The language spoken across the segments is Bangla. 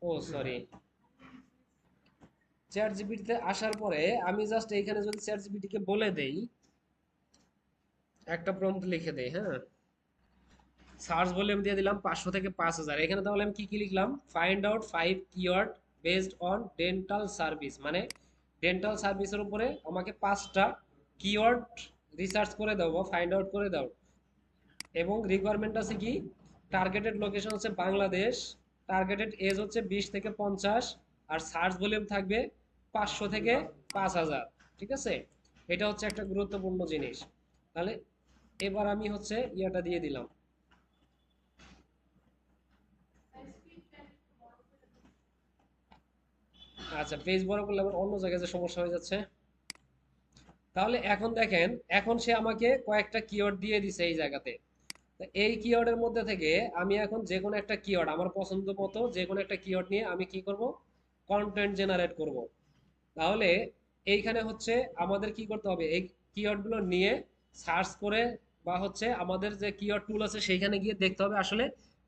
ও সরি, চ্যাট জিপিটিতে আসার পরে আমি জাস্ট এইখানে যদি চ্যাট জিপিটিকে বলে দেই, একটা প্রম্পট লিখে দেই, হ্যাঁ, সার্চ ভলিউম দিয়ে দিলাম 500 থেকে 5000, এখানে তাহলে আমি কি কি লিখলাম, find out 5 keyword based on dental service, মানে ডেন্টাল সার্ভিসের উপরে আমাকে 5টা কিওয়ার্ড রিসার্চ করে দাও বা ফাইন্ড আউট করে দাও। এবং রিকোয়ারমেন্ট আছে কি, টার্গেটেড লোকেশন হচ্ছে বাংলাদেশ, টার্গেটেড এজ হচ্ছে 20 থেকে 50, আর সার্চ ভলিউম থাকবে 500 থেকে 5000। ঠিক আছে, এটা হচ্ছে একটা গুরুত্বপূর্ণ জিনিস। তাহলে এবার আমি হচ্ছে ইয়াটা দিয়ে দিলাম। আচ্ছা, পেজ বড় করলে আবার অন্য জায়গায় যে সমস্যা হয়ে যাচ্ছে। তাহলে এখন দেখেন, এখন সে আমাকে কয়েকটা কিওয়ার্ড দিয়ে দিছে এই জায়গাতে। তো এই কিওয়ার্ডের মধ্যে থেকে আমি এখন যে কোনো একটা কিওয়ার্ড আমার পছন্দ মতো যে কোনো একটা কিওয়ার্ড নিয়ে আমি কি করব, কন্টেন্ট জেনারেট করব। তাহলে এইখানে হচ্ছে আমাদের কি করতে হবে, এই কিওয়ার্ডগুলো নিয়ে সার্চ করে বা হচ্ছে আমাদের যে কিওয়ার্ড টুল আছে সেইখানে গিয়ে দেখতে হবে আসলে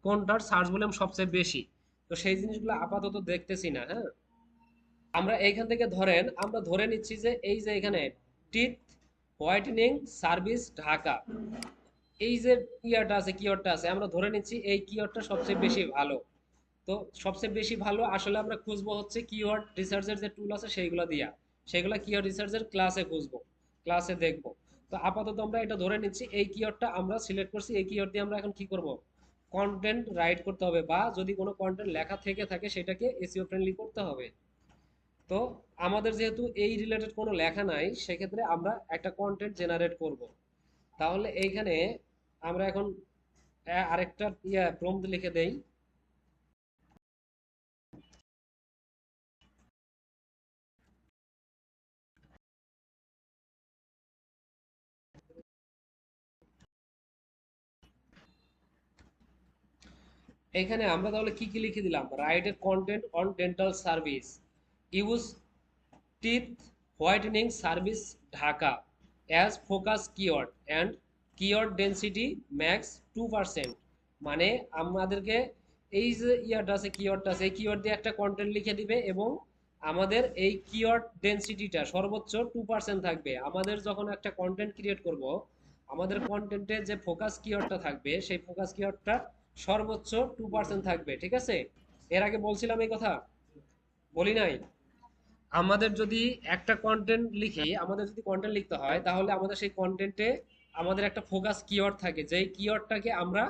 কোনটার সার্চ ভলিউম সবচেয়ে বেশি। তো সেই জিনিসগুলো আপাতত দেখতেছি না, হ্যাঁ। আমরা এইখান থেকে ধরেন আমরা ধরে নিচ্ছি যে এই যে এখানে টিথ হোয়াইটেনিং সার্ভিস ঢাকা, এই যে ইয়াটা আছে কিওয়ার্ডটা আছে, আমরা ধরে নিচ্ছি এই কিওয়ার্ডটা সবচেয়ে বেশি ভালো। তো সবচেয়ে বেশি ভালো আসলে আমরা খুঁজবো হচ্ছে কিওয়ার্ড রিসার্চের যে টুল আছে সেইগুলো দিয়া, সেগুলো কিওয়ার্ড রিসার্চের ক্লাসে খুঁজবো, ক্লাসে দেখবো। তো আপাতত আমরা এটা ধরে নিচ্ছি এই কিওয়ার্ডটা আমরা সিলেক্ট করছি, এই কিওয়ার্ড দিয়ে আমরা এখন কি করব, কন্টেন্ট রাইট করতে হবে, বা যদি কোনো কন্টেন্ট লেখা থেকে থাকে সেটাকে এসইও ফ্রেন্ডলি করতে হবে। তো আমাদের যেহেতু এই রিলেটেড কোনো লেখা নাই, সেক্ষেত্রে আমরা একটা কন্টেন্ট জেনারেট করব। তাহলে এইখানে আমরা এখন আরেকটা প্রম্পট লিখে দেই। এখানে আমরা তাহলে কি কি লিখে দিলাম, write a content on dental service, use teeth whitening service Dhaka as focus keyword and keyword density max 2%। মানে আমাদেরকে এই যে ইয়াটা আছে কিওয়ার্ডটা আছে এই কিওয়ার্ড দিয়ে একটা কন্টেন্ট লিখে দিবে, এবং আমাদের এই কিওয়ার্ড ডেন্সিটিটা সর্বোচ্চ 2% থাকবে। আমাদের যখন একটা কন্টেন্ট ক্রিয়েট করব, আমাদের কন্টেন্টে যে ফোকাস কিওয়ার্ডটা থাকবে সেই ফোকাস কিওয়ার্ডটা সর্বোচ্চ 2% থাকবে। ঠিক আছে, এর আগে বলছিলাম এই কথা, বলি নাই? আমাদের যদি একটা কন্টেন্ট লিখি, আমাদের যদি কন্টেন্ট লিখতে হয় তাহলে আমাদের সেই কন্টেন্টে আমাদের একটা ফোকাস কিওয়ার্ড থাকে, যেই কিওয়ার্ডটাকে আমরা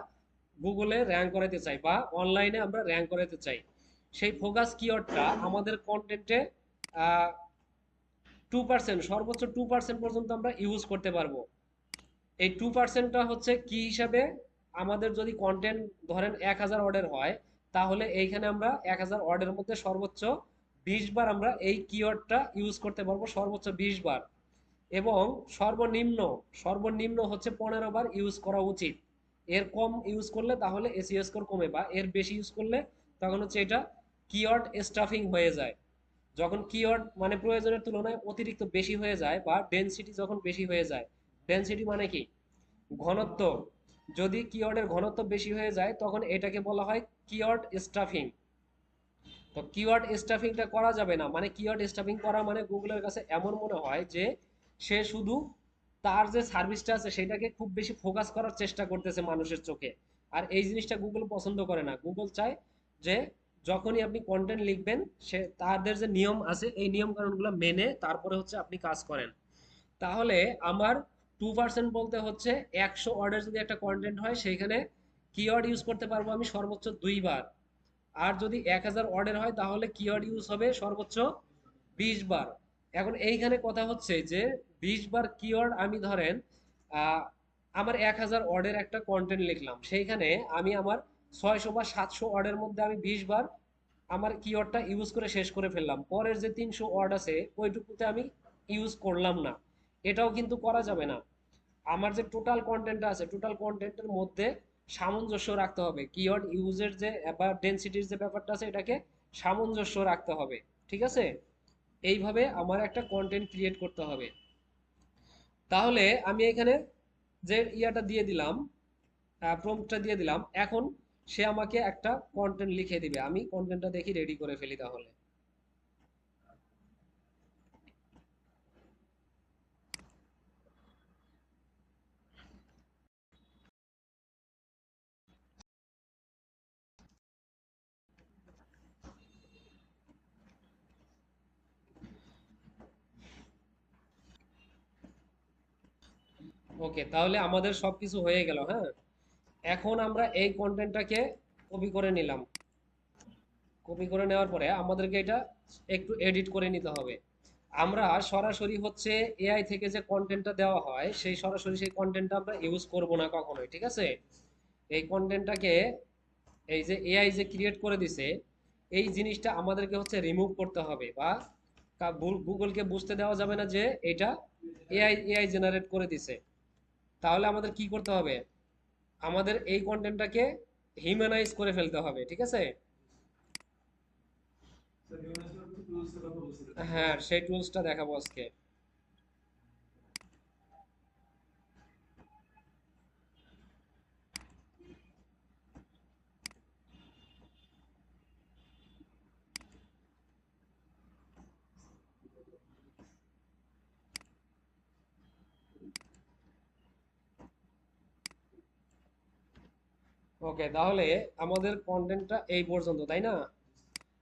গুগলে র্যাঙ্ক করাতে চাই বা অনলাইনে আমরা র্যাঙ্ক করাতে চাই। সেই ফোকাস কিওয়ার্ডটা আমাদের কন্টেন্টে 2%, সর্বোচ্চ 2% পর্যন্ত আমরা ইউজ করতে পারবো। এই 2%টা হচ্ছে কি হিসাবে, আমাদের যদি কন্টেন্ট ধরেন 1000 ওয়ার্ডের হয়, তাহলে এইখানে আমরা 1000 ওয়ার্ডের মধ্যে সর্বোচ্চ 20 বার আমরা এই কিওয়ার্ডটা ইউজ করতে পারবো, সর্বোচ্চ 20 বার। এবং সর্বনিম্ন সর্বনিম্ন হচ্ছে 15 বার ইউজ করা উচিত। এর কম ইউজ করলে তাহলে এসইও স্কোর কমে, বা এর বেশি ইউজ করলে তখন হচ্ছে এটা কিওয়ার্ড স্টাফিং হয়ে যায়। যখন কিওয়ার্ড মানে প্রয়োজনের তুলনায় অতিরিক্ত বেশি হয়ে যায়, বা ডেনসিটি যখন বেশি হয়ে যায়, ডেনসিটি মানে কি, ঘনত্ব, যদি কিওয়ার্ডের ঘনত্ব বেশি হয়ে যায় তখন এটাকে বলা হয় কিওয়ার্ড স্টাফিং। তো কিওয়ার্ড স্টাফিংটা করা যাবে না, মানে কিওয়ার্ড স্টাফিং করা মানে গুগলের কাছে এমন মনে হয় যে সে শুধু তার যে সার্ভিসটা আছে সেটাকে খুব বেশি ফোকাস করার চেষ্টা করতেছে মানুষের চোখে। আর এই জিনিসটা গুগল পছন্দ করে না। গুগল চায় যে যখনই আপনি কন্টেন্ট লিখবেন, সে তাদের যে নিয়ম আছে এই নিয়ম কানুনগুলো মেনে তারপরে হচ্ছে আপনি কাজ করেন। তাহলে আমার 2% বলতে হচ্ছে 100 ওয়ার্ডের যদি একটা কন্টেন্ট হয় সেইখানে কিওয়ার্ড ইউজ করতে পারবো আমি সর্বোচ্চ 2 বার। আর যদি 1000 ওয়ার্ডের হয় তাহলে কিওয়ার্ড ইউজ হবে সর্বোচ্চ 20 বার। এখন এইখানে কথা হচ্ছে যে 20 বার কিওয়ার্ড আমি ধরেন আহ, আমার 1000 ওয়ার্ডের একটা কন্টেন্ট লিখলাম, সেইখানে আমি আমার 600 বা 700 ওয়ার্ডের মধ্যে আমি 20 বার আমার কিওয়ার্ডটা ইউজ করে শেষ করে ফেললাম, পরের যে 300 ওয়ার্ড আছে ওইটুকুতে আমি ইউজ করলাম না। এটাও কিন্তু করা যাবে না। আমার যে টোটাল কন্টেন্ট আছে টোটাল কন্টেন্টের মধ্যে সামঞ্জস্য রাখতে হবে, কিওয়ার্ড ইউজের যে বা ডেনসিটির যে ব্যাপারটা আছে এটাকে সামঞ্জস্য রাখতে হবে। ঠিক আছে, এইভাবে আমার একটা কন্টেন্ট ক্রিয়েট করতে হবে। তাহলে আমি এখানে যে ইয়াটা দিয়ে দিলাম, প্রম্পটটা দিয়ে দিলাম, এখন সে আমাকে একটা কন্টেন্ট লিখে দিবে। আমি কন্টেন্টটা দেখি রেডি করে ফেলি তাহলে। ওকে, তাহলে আমাদের সবকিছু হয়ে গেল। হ্যাঁ, এখন আমরা এই কন্টেন্টটাকে কপি করে নিলাম। কপি করে নেওয়ার পরে আমাদেরকে এটা একটু এডিট করে নিতে হবে। আমরা সরাসরি হচ্ছে এআই থেকে যে কন্টেন্টটা দেওয়া হয় সেই সরাসরি সেই কন্টেন্টটা আমরা ইউজ করব না কখনোই, ঠিক আছে? এই কন্টেন্টটাকে এই যে এআই যে ক্রিয়েট করে দিছে এই জিনিসটা আমাদেরকে হচ্ছে রিমুভ করতে হবে, বা গুগলকে বুঝতে দেওয়া যাবে না যে এটা এআই জেনারেট করে দিছে। তাহলে আমাদের কি করতে হবে? আমাদের এই কন্টেন্টটাকে হিউম্যানাইজ করে ফেলতে হবে, ঠিক আছে? হ্যাঁ, সেই টুলসটা দেখাবো আজকে। ওকে, তাহলে আমাদের কন্টেন্টটা এই পর্যন্ত, তাই না?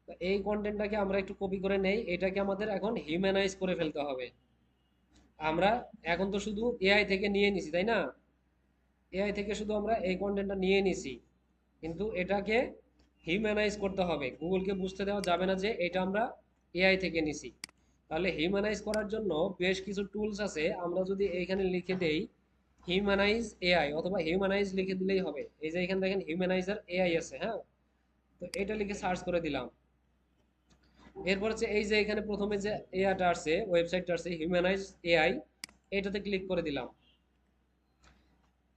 তো এই কন্টেন্টটাকে আমরা একটু কপি করে নেই, এটাকে আমাদের এখন হিউম্যানাইজ করে ফেলতে হবে। আমরা এখন তো শুধু এআই থেকে নিয়ে নিছি, তাই না? এআই থেকে শুধু আমরা এই কন্টেন্টটা নিয়ে নিছি, কিন্তু এটাকে হিউম্যানাইজ করতে হবে। গুগলকে বুঝতে দেওয়া যাবে না যে এটা আমরা এআই থেকে নিছি। তাহলে হিউম্যানাইজ করার জন্য বেশ কিছু টুলস আছে। আমরা যদি এইখানে লিখে দেই হিউম্যানাইজ এআই, অথবা হিউম্যানাইজ লিখে দিলেই হবে। এই যে এখানে দেখেন হিউম্যানাইজার এআই আছে, হ্যাঁ? তো এটা লিখে সার্চ করে দিলাম। এরপর হচ্ছে এই যে এখানে প্রথমে যে এআইটা আছে, ওয়েবসাইটটা আছে হিউম্যানাইজ এআই, এটাতে ক্লিক করে দিলাম।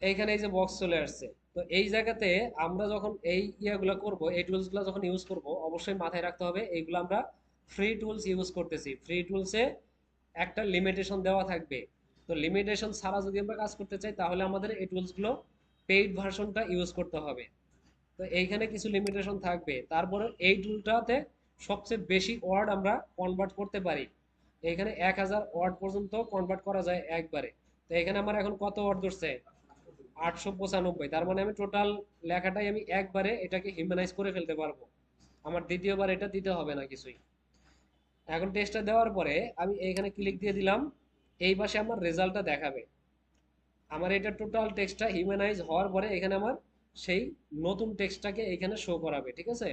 এইখানে এই যে বক্স চলে আসছে। তো এই জায়গাতে আমরা যখন এই ইয়াগুলো করব, এই টুলসগুলো যখন ইউজ করব, অবশ্যই মাথায় রাখতে হবে এইগুলো আমরা ফ্রি টুলস ইউজ করতেছি। ফ্রি টুলসে একটা লিমিটেশন দেওয়া থাকবে। তো লিমিটেশন ছাড়া যদি আমরা কাজ করতে চাই তাহলে আমাদের এই টুলসগুলো পেইড ভার্সনটা ইউজ করতে হবে। তো এইখানে কিছু লিমিটেশন থাকবে। তারপরে এই টুলটাতে সবচেয়ে বেশি ওয়ার্ড আমরা কনভার্ট করতে পারি। এখানে 1000 ওয়ার্ড পর্যন্ত কনভার্ট করা যায় একবারে। তো এখানে আমার এখন কত ওয়ার্ড ধরছে? 895। তার মানে আমি টোটাল লেখাটাই আমি একবারে এটাকে হিউম্যানাইজ করে ফেলতে পারবো। আমার দ্বিতীয়বার এটা দিতে হবে না কিছুই। এখন টেস্টটা দেওয়ার পরে আমি এইখানে ক্লিক দিয়ে দিলাম। এই পাশে আমার রেজাল্টটা দেখাবে। আমার এটা টোটাল টেক্সটটা হিউম্যানাইজ হওয়ার পরে এখানে আমার সেই নতুন টেক্সটটাকে এখানে শো করাবে, ঠিক আছে?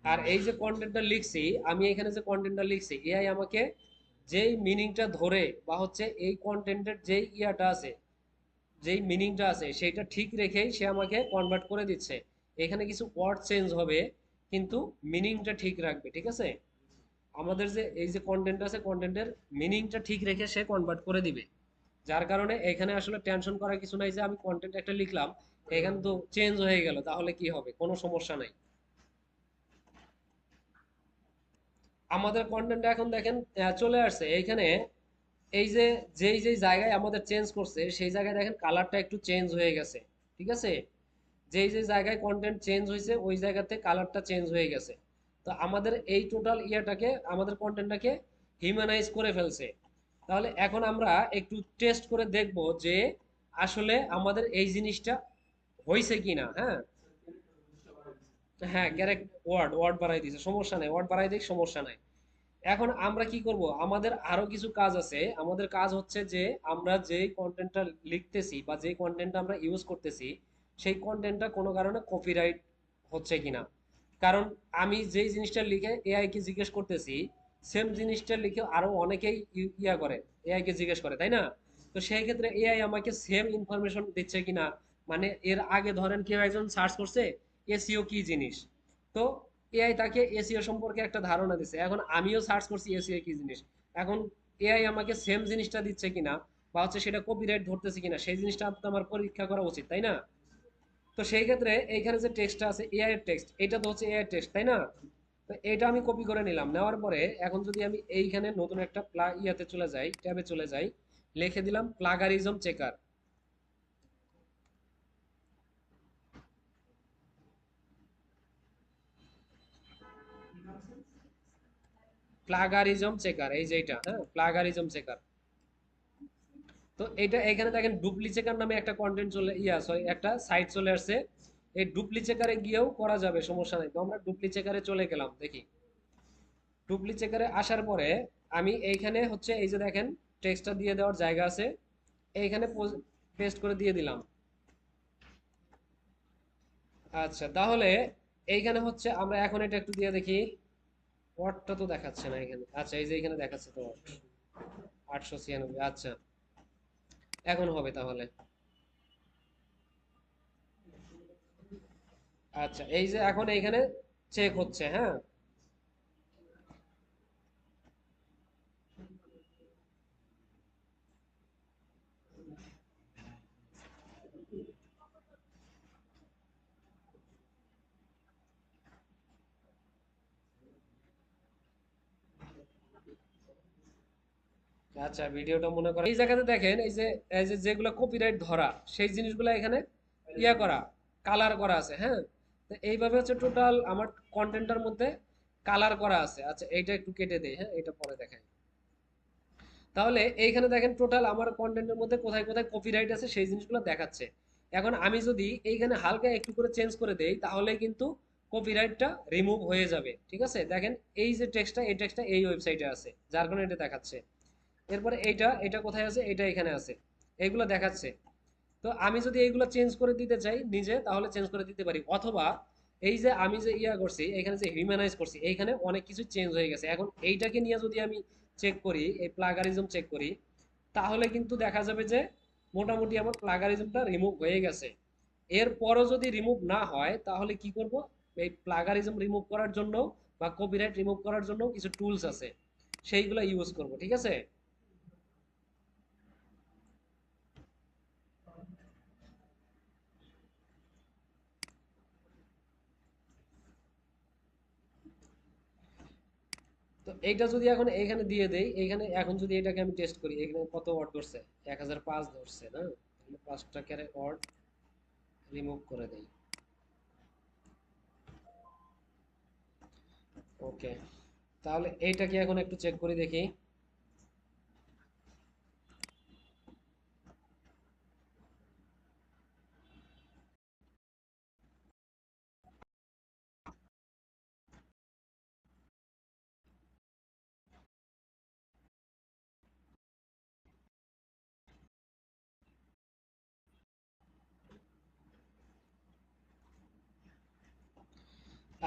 আর এই যে কন্টেন্টটা লিখছি, আমি এখানে যে কন্টেন্টটা লিখছি এআই আমাকে যেই মিনিংটা ধরে, বা হচ্ছে এই কন্টেন্টের যেই ইয়াটা আছে, যেই মিনিংটা আছে সেইটা ঠিক রেখেই সে আমাকে কনভার্ট করে দিচ্ছে। এখানে কিছু ওয়ার্ড চেঞ্জ হবে, কিন্তু মিনিংটা ঠিক রাখবে, ঠিক আছে? আমাদের যে এই যে কন্টেন্ট আছে কন্টেন্টের মিনিংটা ঠিক রেখে সে কনভার্ট করে দিবে। যার কারণে এখানে আসলে টেনশন করার কিছু নাই যে আমি কন্টেন্ট একটা লিখলাম, এখানে তো চেঞ্জ হয়ে গেল, তাহলে কি হবে? কোনো সমস্যা নাই। আমাদের কন্টেন্টটা এখন দেখেন চলে আসছে এইখানে। এই যে যেই যেই জায়গায় আমাদের চেঞ্জ করছে সেই জায়গায় দেখেন কালারটা একটু চেঞ্জ হয়ে গেছে, ঠিক আছে? যেই যে জায়গায় কন্টেন্ট চেঞ্জ হয়েছে ওই জায়গাতে কালারটা চেঞ্জ হয়ে গেছে। তো আমাদের এই টোটাল ইয়াটাকে, আমাদের কন্টেন্টটাকে হিউম্যানাইজ করে ফেলছে। তাহলে এখন আমরা একটু টেস্ট করে দেখব যে আসলে আমাদের এই জিনিসটা হয়েছে কিনা। হ্যাঁ, হ্যাঁ, ক্যারেক্ট ওয়ার্ড ওয়ার্ড বাড়াই দিয়েছে, সমস্যা নাই, ওয়ার্ড বাড়াই দিক, সমস্যা নাই। এখন আমরা কি করব? আমাদের আরো কিছু কাজ আছে। আমাদের কাজ হচ্ছে যে আমরা যে কন্টেন্টটা লিখতেছি বা যে কন্টেন্টটা আমরা ইউজ করতেছি সেই কন্টেন্টটা কোনো কারণে কপিরাইট হচ্ছে কিনা। কারণ আমি যেই জিনিসটা লিখে এআই কে জিজ্ঞেস করতেছি সেম জিনিসটা লিখে আরো অনেকেই ইয়া করে, এআই কে জিজ্ঞেস করে, তাই না? তো সেই ক্ষেত্রে এআই আমাকে সেম ইনফরমেশন দিচ্ছে কিনা। মানে এর আগে ধরেন কেউ একজন সার্চ করছে এসইও কি জিনিস, তো এআই তাকে এসইও সম্পর্কে একটা ধারণা দিচ্ছে। এখন আমিও সার্চ করছি এসইও কি জিনিস, এখন এআই আমাকে সেম জিনিসটা দিচ্ছে কিনা, বা হচ্ছে সেটা কপিরাইট ধরতেছে কিনা, সেই জিনিসটা তো আমার পরীক্ষা করা উচিত, তাই না? তো সেই ক্ষেত্রে এইখানে যে টেক্সটটা আছে এআই এর টেক্সট, এটা তো হচ্ছে এআই এর টেক্সট, তাই না? তো এটা আমি কপি করে নিলাম। নেওয়ার পরে এখন যদি আমি এইখানে নতুন একটা ইয়াতে চলে যাই, ট্যাবে চলে যাই, লিখে দিলাম প্লাগারিজম চেকার। প্লাগারিজম চেকার, এই যে এটা, হ্যাঁ, প্লাগারিজম চেকার। তো এটা এখানে দেখেন ডুপ্লিচেকার নামে একটা কন্টেন্ট চলে, সরি, একটা সাইট চলে আসছে। এই ডুপ্লিচেকারে গিয়েও করা যাবে, সমস্যা নেই। তো আমরা ডুপ্লিচেকারে চলে গেলাম, দেখি। ডুপ্লিচেকারে আসার পরে আমি এইখানে হচ্ছে এই যে দেখেন টেক্সটটা দিয়ে দেওয়ার জায়গা আছে, এইখানে পেস্ট করে দিয়ে দিলাম। আচ্ছা, তাহলে এইখানে হচ্ছে আমরা এখন এটা একটু দিয়ে দেখি। ওয়াটটা তো দেখাচ্ছে না এখানে। আচ্ছা, এই যে এখানে দেখাচ্ছে তো ওয়াট 896। আচ্ছা, এখন হবে তাহলে। আচ্ছা, এই যে এখন এইখানে চেক হচ্ছে, হ্যাঁ। আচ্ছা, ভিডিওটা মনে করেন এই জায়গাতে দেখেন, এই যে যেগুলো কপিরাইট ধরা, সেই জিনিসগুলো এখানে করা, কালার করা আছে, হ্যাঁ। তো এইভাবে হচ্ছে টোটাল আমার কন্টেন্টের মধ্যে কালার করা আছে। আচ্ছা, এইটা একটু কেটে দেই, হ্যাঁ, এটা পরে দেখাই। তাহলে এইখানে দেখেন টোটাল আমার কন্টেন্টের মধ্যে কোথায় কোথায় কপিরাইট আছে সেই জিনিসগুলো দেখাচ্ছে। এখন আমি যদি এইখানে হালকা একটু করে চেঞ্জ করে দেই, তাহলে কিন্তু কপিরাইটটা রিমুভ হয়ে যাবে। ঠিক আছে, দেখেন এই যে টেক্সটটা, এই টেক্সটটা এই ওয়েবসাইটে আছে, যার কারণে এটা দেখাচ্ছে। এরপরে এইটা, এটা কোথায় আছে, এটা এখানে আছে, এইগুলো দেখাচ্ছে। তো আমি যদি এইগুলো চেঞ্জ করে দিতে চাই নিজে, তাহলে চেঞ্জ করে দিতে পারি। অথবা এই যে আমি যে করছি, এখানে যে হিউম্যানাইজ করছি, এইখানে অনেক কিছু চেঞ্জ হয়ে গেছে। এখন এইটাকে নিয়ে যদি আমি চেক করি, এই প্লাগারিজম চেক করি, তাহলে কিন্তু দেখা যাবে যে মোটামুটি আমার প্লাগারিজমটা রিমুভ হয়ে গেছে। এরপরও যদি রিমুভ না হয়, তাহলে কি করব? এই প্লাগারিজম রিমুভ করার জন্য বা কপিরাইট রিমুভ করার জন্য কিছু টুলস আছে, সেইগুলো ইউজ করব। ঠিক আছে। তো এইটা যদি এখন এখানে দিয়ে দেই, এখানে এখন যদি এটাকে আমি টেস্ট করি, এখানে কত ওয়াট ধরছে? 1005 ধরছে না? তাহলে 5টা করে ওয়াট রিমুভ করে দেই। ওকে, তাহলে এইটাকে এখন একটু চেক করে দেখি।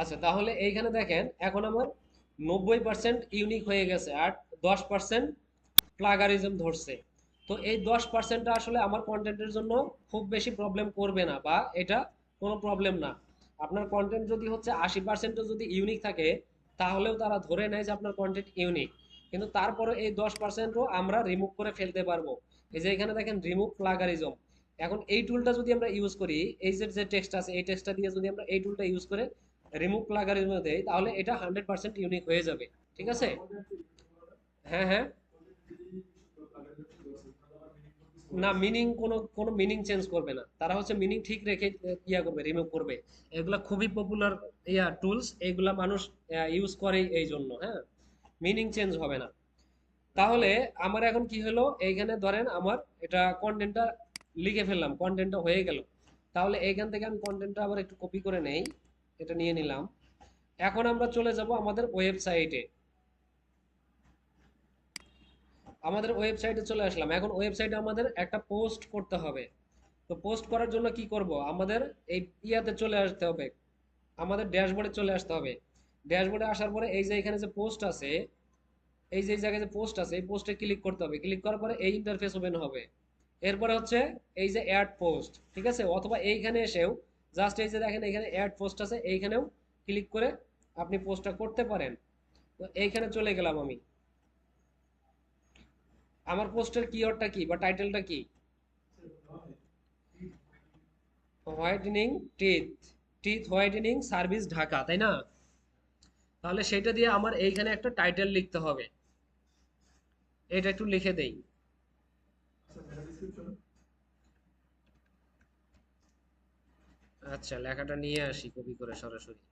আচ্ছা, তাহলে এইখানে দেখেন এখন আমার 90% ইউনিক হয়ে গেছে, আর 10% প্লাগারিজম ধরছে। তো এই 10%টা আসলে আমার কন্টেন্টের জন্য খুব বেশি প্রবলেম করবে না, বা এটা কোনো প্রবলেম না। আপনার কন্টেন্ট যদি হচ্ছে 80%ও যদি ইউনিক থাকে, তাহলেও তারা ধরে নেয় যে আপনার কন্টেন্ট ইউনিক। কিন্তু তারপরে এই 10%ও আমরা রিমুভ করে ফেলতে পারবো। এই যে এখানে দেখেন রিমুভ প্লাগারিজম। এখন এই টুলটা যদি আমরা ইউজ করি, এই যে টেক্সট আছে, এই টেক্সটটা দিয়ে যদি আমরা এই টুলটা ইউজ করে রিমুভ প্লাগারিজম দেই, তাহলে এটা 100% ইউনিক হয়ে যাবে। ঠিক আছে। হ্যাঁ, হ্যাঁ। না, মিনিং কোনো কোনো মিনিং চেঞ্জ করবে না, তারা হচ্ছে মিনিং ঠিক রেখে করবে, রিমুভ করবে। এগুলা খুবই পপুলার টুলস, এগুলা মানুষ ইউজ করে এই জন্য, হ্যাঁ। মিনিং চেঞ্জ হবে না। তাহলে আমার এখন কি হলো, এইখানে ধরেন আমার এটা কন্টেন্টটা লিখে ফেললাম, কন্টেন্টটা হয়ে গেল। তাহলে এইখান থেকে আমি কন্টেন্টটা আবার একটু কপি করে নেই, এটা নিয়ে নিলাম। এখন আমরা চলে যাব আমাদের ওয়েবসাইটে। আমাদের ওয়েবসাইটে চলে আসলাম। এখন ওয়েবসাইটে আমাদের একটা পোস্ট করতে হবে। তো পোস্ট করার জন্য কি করব, আমাদের এই চলে আসতে হবে, আমাদের ড্যাশবোর্ডে চলে আসতে হবে। ড্যাশবোর্ডে আসার পরে এই যে এখানে যে পোস্ট আছে, এই যে এই জায়গায় যে পোস্ট আছে, এই পোস্টে ক্লিক করতে হবে। ক্লিক করার পরে এই ইন্টারফেস ওপেন হবে। এরপরে হচ্ছে এই যে অ্যাড পোস্ট, ঠিক আছে। অথবা এইখানে এসেও জাস্ট এই যে দেখেন এখানে অ্যাড পোস্ট আছে, এইখানেও ক্লিক করে আপনি পোস্টটা করতে পারেন। তো এইখানে চলে গেলাম আমি। আমার পোস্টের কিওয়ার্ডটা কি বা টাইটেলটা কি? Whitening teeth, teeth whitening service Dhaka, তাই না? তাহলে সেটা দিয়ে আমার এইখানে একটা টাইটেল লিখতে হবে। এটা একটু লিখে দেই। আচ্ছা, লেখাটা নিয়ে আসি কপি করে সরাসরি।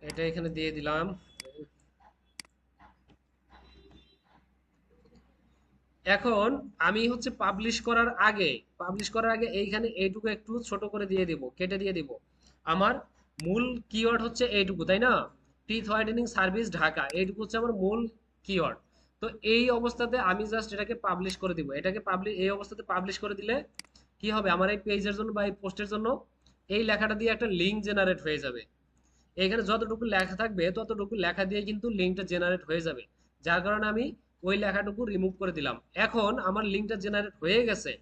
এটা এখানে দিয়ে দিলাম। এখন আমি হচ্ছে পাবলিশ করার আগে এইখানে এইটুকু একটু ছোট করে দিয়ে দিব, কেটে দিয়ে দিব। আমার মূল কিওয়ার্ড হচ্ছে এইটুকু, তাই না? টিথ হোয়াইটেনিং সার্ভিস ঢাকা, এইটুকু হচ্ছে আমার মূল কিওয়ার্ড। তো এই অবস্থাতে আমি জাস্ট এটাকে পাবলিশ করে দিব। এটাকে এই অবস্থাতে পাবলিশ করে দিলে কি হবে, আমার এই পেজের জন্য বা এই পোস্টের জন্য এই লেখাটা দিয়ে একটা লিঙ্ক জেনারেট হয়ে যাবে। এখানে যতটুকু লেখা থাকবে ততটুকু লেখা দিয়ে কিন্তু লিঙ্কটা জেনারেট হয়ে যাবে। যার কারণে আমি ওই লেখাটুকু রিমুভ করে দিলাম। এখন আমার লিঙ্কটা জেনারেট হয়ে গেছে।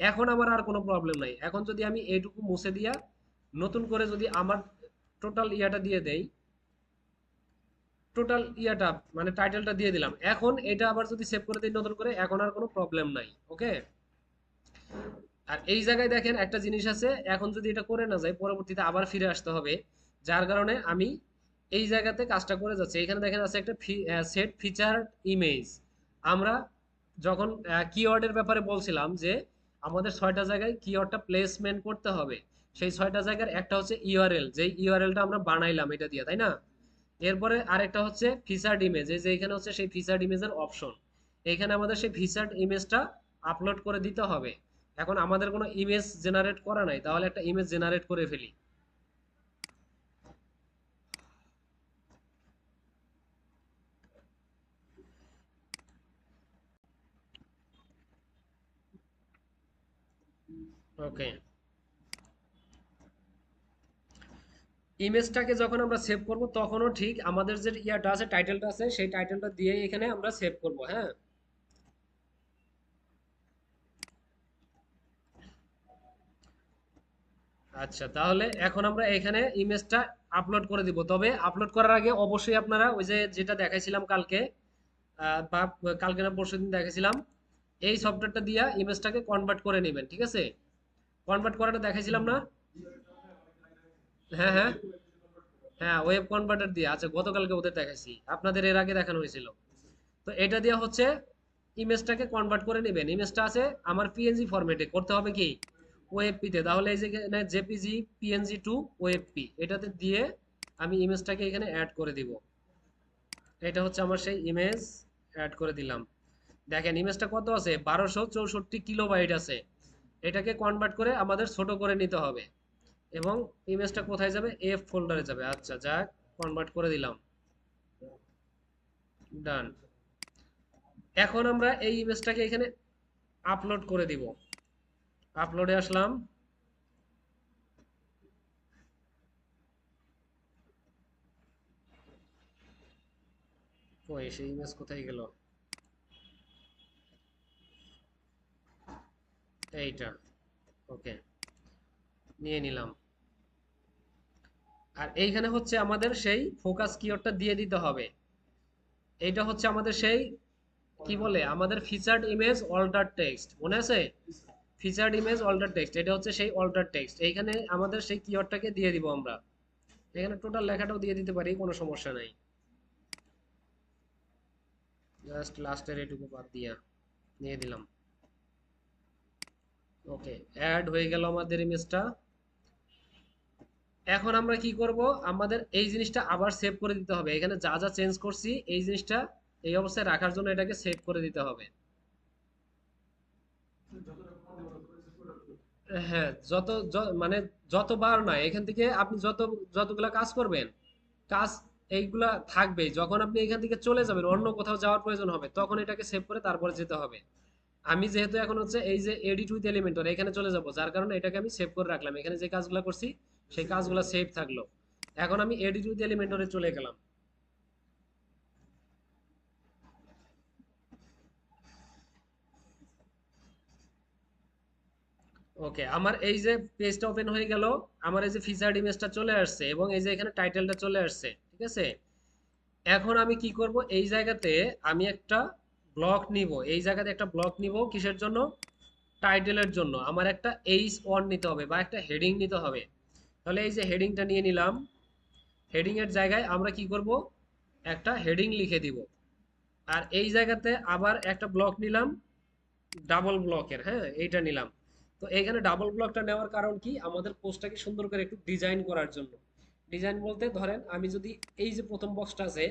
এখন আমার আর কোনো প্রবলেম নাই। এখন যদি আমি এইটুকু মুছে দিয়া নতুন করে যদি আমার টোটাল ইয়াটা দিয়ে দেই, টোটাল ইয়াটা মানে টাইটেলটা দিয়ে দিলাম, এখন এটা আবার যদি সেভ করে দিই নতুন করে, এখন আর কোনো প্রবলেম নাই। ওকে। আর এই জায়গায় দেখেন একটা জিনিস আছে, এখন যদি এটা করে না যায় পরবর্তীতে আবার ফিরে আসতে হবে। যার কারণে আমি এই জায়গাতে কাজটা করে যাচ্ছি। এখানে দেখেন আছে একটা সেট ফিচার ইমেজ। আমরা যখন কিওয়ার্ডের ব্যাপারে বলছিলাম যে আমাদের 6টা জায়গায় কিওয়ার্ডটা প্লেসমেন্ট করতে হবে, সেই 6টা জায়গার একটা হচ্ছে ইউআরএল, যেই ইউআরএলটা আমরা বানাইলাম এটা দিয়ে, তাই না? এরপরে আরেকটা হচ্ছে ফিচার্ড ইমেজ, এই যে এখানে হচ্ছে সেই ফিচার্ড ইমেজের অপশন। এখানে আমাদের সেই ফিচার্ড ইমেজটা আপলোড করে দিতে হবে। এখন আমাদের কোনো ইমেজ জেনারেট করা নাই, তাহলে একটা ইমেজ জেনারেট করে ফেলি। ওকে। ইমেজটাকে যখন আমরা সেভ করব তখনও ঠিক আমাদের যে ইয়াটা আছে, টাইটেলটা আছে, সেই টাইটেলটা দিয়ে এখানে আমরা সেভ করব। হ্যাঁ। আচ্ছা, তাহলে এখন আমরা এখানে ইমেজটা আপলোড করে দিব। তবে আপলোড করার আগে অবশ্যই আপনারা ওই যে যেটা দেখাইছিলাম কালকে, বা কালকে না পরশুদিন দেখাইছিলাম, এই সফটওয়্যারটা দিয়া ইমেজটাকে কনভার্ট করে নেবেন, ঠিক আছে? কনভার্ট করাটা দেখাইছিলাম না? হ্যাঁ, হ্যাঁ। হ্যাঁ, ওয়েব কনভার্টার দিয়ে, আচ্ছা গতকালকে ওদের দেখাইছি, আপনাদের এর আগে দেখানো হয়েছিল। তো এটা দিয়ে হচ্ছে ইমেজটাকে কনভার্ট করে নেবেন। ইমেজটা আছে আমার পিএনজি ফরম্যাটে, করতে হবে কি ওএফপি তে। তাহলে এই যে এখানে জেপিজি পিএনজি টু ওএফপি এটাতে দিয়ে আমি ইমেজটাকে এখানে অ্যাড করে দিব। এটা হচ্ছে আমার সেই ইমেজ, অ্যাড করে দিলাম। দেখেন ইমেজটা কত আছে, 1264 কিলোবাইট আছে। এটাকে কনভার্ট করে আমাদের ছোট করে নিতে হবে। এবং ইমেজটা কোথায় যাবে, এফ ফোল্ডারে যাবে। আচ্ছা যাক, কনভার্ট করে দিলাম। ডান। এখন আমরা এই ইমেজটাকে এখানে আপলোড করে দিব। আপলোডে আসলাম। কই সেই ইমেজ কোথায় গেল? এইটা। ওকে, নিয়ে নিলাম। আর এইখানে হচ্ছে আমাদের সেই ফোকাস কিওয়ার্ডটা দিয়ে দিতে হবে। এইটা হচ্ছে আমাদের সেই কি বলে, আমাদের ফিচার্ড ইমেজ অল্টার টেক্সট, মনে আছে? ফিচার্ড ইমেজ অল্টার টেক্সট, এটা হচ্ছে সেই অল্টার টেক্সট। এইখানে আমাদের সেই কিওয়ার্ডটাকে দিয়ে দিব আমরা। এখানে টোটাল লেখাটাও দিয়ে দিতে পারি, কোনো সমস্যা নাই। জাস্ট লাস্টের এটুকু বাদ দিয়া নিয়ে দিলাম। ওকে, অ্যাড হয়ে গেল আমাদের ইমেজটা। এখন আমরা কি করব, আমাদের এই জিনিসটা আবার সেভ করে দিতে হবে। এখানে যা যা চেঞ্জ করছি এই জিনিসটা এই অবস্থায় রাখার জন্য এটাকে সেভ করে দিতে হবে। হ্যাঁ, মানে যতবার না, এখান থেকে আপনি যতগুলা কাজ করবেন, কাজ এইগুলা থাকবেই। যখন আপনি এখান থেকে চলে যাবেন, অন্য কোথাও যাওয়ার প্রয়োজন হবে, তখন এটাকে সেভ করে তারপরে যেতে হবে। আমি যেহেতু এখন হচ্ছে এই যে এডিট উইথ এলিমেন্টর এখানে চলে যাব, যার কারণে এটাকে আমি সেভ করে রাখলাম। এখানে যে কাজগুলো করছি সেই কাজগুলো সেভ থাকলো। এখন আমি এডিট উইথ এলিমেন্টরে চলে গেলাম। ওকে, আমার এই যে পেজটা ওপেন হয়ে গেল, আমার এই যে ফিচার্ড ইমেজটা চলে আসছে এবং এই যে এখানে টাইটেলটা চলে আসছে, ঠিক আছে? এখন আমি কি করব, এই জায়গাতে আমি একটা ব্লক নিব। এই জায়গাতে একটা ব্লক নিব কিসের জন্য, টাইটেলের জন্য। আমার একটা H1 নিতে হবে বা একটা হেডিং নিতে হবে। তাহলে এই যে হেডিংটা নিয়ে নিলাম। হেডিং এর জায়গায় আমরা কি করব, একটা হেডিং লিখে দিব। আর এই জায়গাতে আবার একটা ব্লক নিলাম, ডাবল ব্লকের, হ্যাঁ এইটা নিলাম। তো এইখানে ডাবল ব্লকটা নেওয়ার কারণ কি, আমাদের পোস্টটাকে সুন্দর করে একটু ডিজাইন করার জন্য। ডিজাইন বলতে ধরেন আমি যদি এই যে প্রথম বক্সটা আছে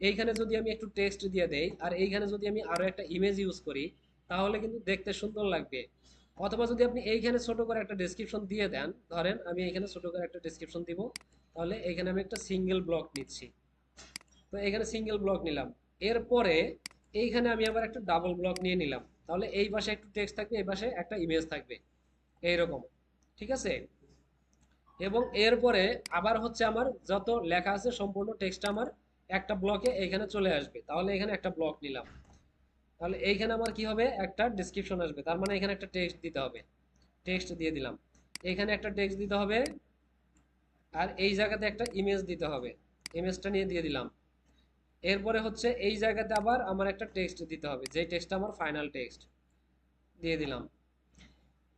এইখানে যদি আমি একটু টেক্সট দিয়ে দেই আর এইখানে যদি আমি আরো একটা ইমেজ ইউজ করি তাহলে কিন্তু দেখতে সুন্দর লাগবে। অথবা যদি আপনি এইখানে ছোট করে একটা ডেসক্রিপশন দিয়ে দেন, ধরেন আমি এইখানে ছোট করে একটা ডেসক্রিপশন দিব, তাহলে এইখানে আমি একটা সিঙ্গেল ব্লক নিচ্ছি। তো এখানে সিঙ্গেল ব্লক নিলাম। এরপরে এইখানে আমি আবার একটা ডাবল ব্লক নিয়ে নিলাম, তাহলে এই পাশে একটু টেক্সট থাকবে, এই পাশে একটা ইমেজ থাকবে, এইরকম। ঠিক আছে। এবং এরপরে আবার হচ্ছে আমার যত লেখা আছে সম্পূর্ণ টেক্সট আমার একটা ব্লকে এইখানে চলে আসবে, তাহলে এখানে একটা ব্লক নিলাম। তাহলে এইখানে আমার কি হবে, একটা ডেসক্রিপশন আসবে, তার মানে এখানে একটা টেক্সট দিতে হবে, টেক্সট দিয়ে দিলাম। এখানে একটা টেক্সট দিতে হবে, আর এই জায়গাতে একটা ইমেজ দিতে হবে, ইমেজটা নিয়ে দিয়ে দিলাম। এরপরে হচ্ছে এই জায়গাতে আবার আমার একটা টেক্সট দিতে হবে, যে টেক্সটটা আমার ফাইনাল টেক্সট দিয়ে দিলাম।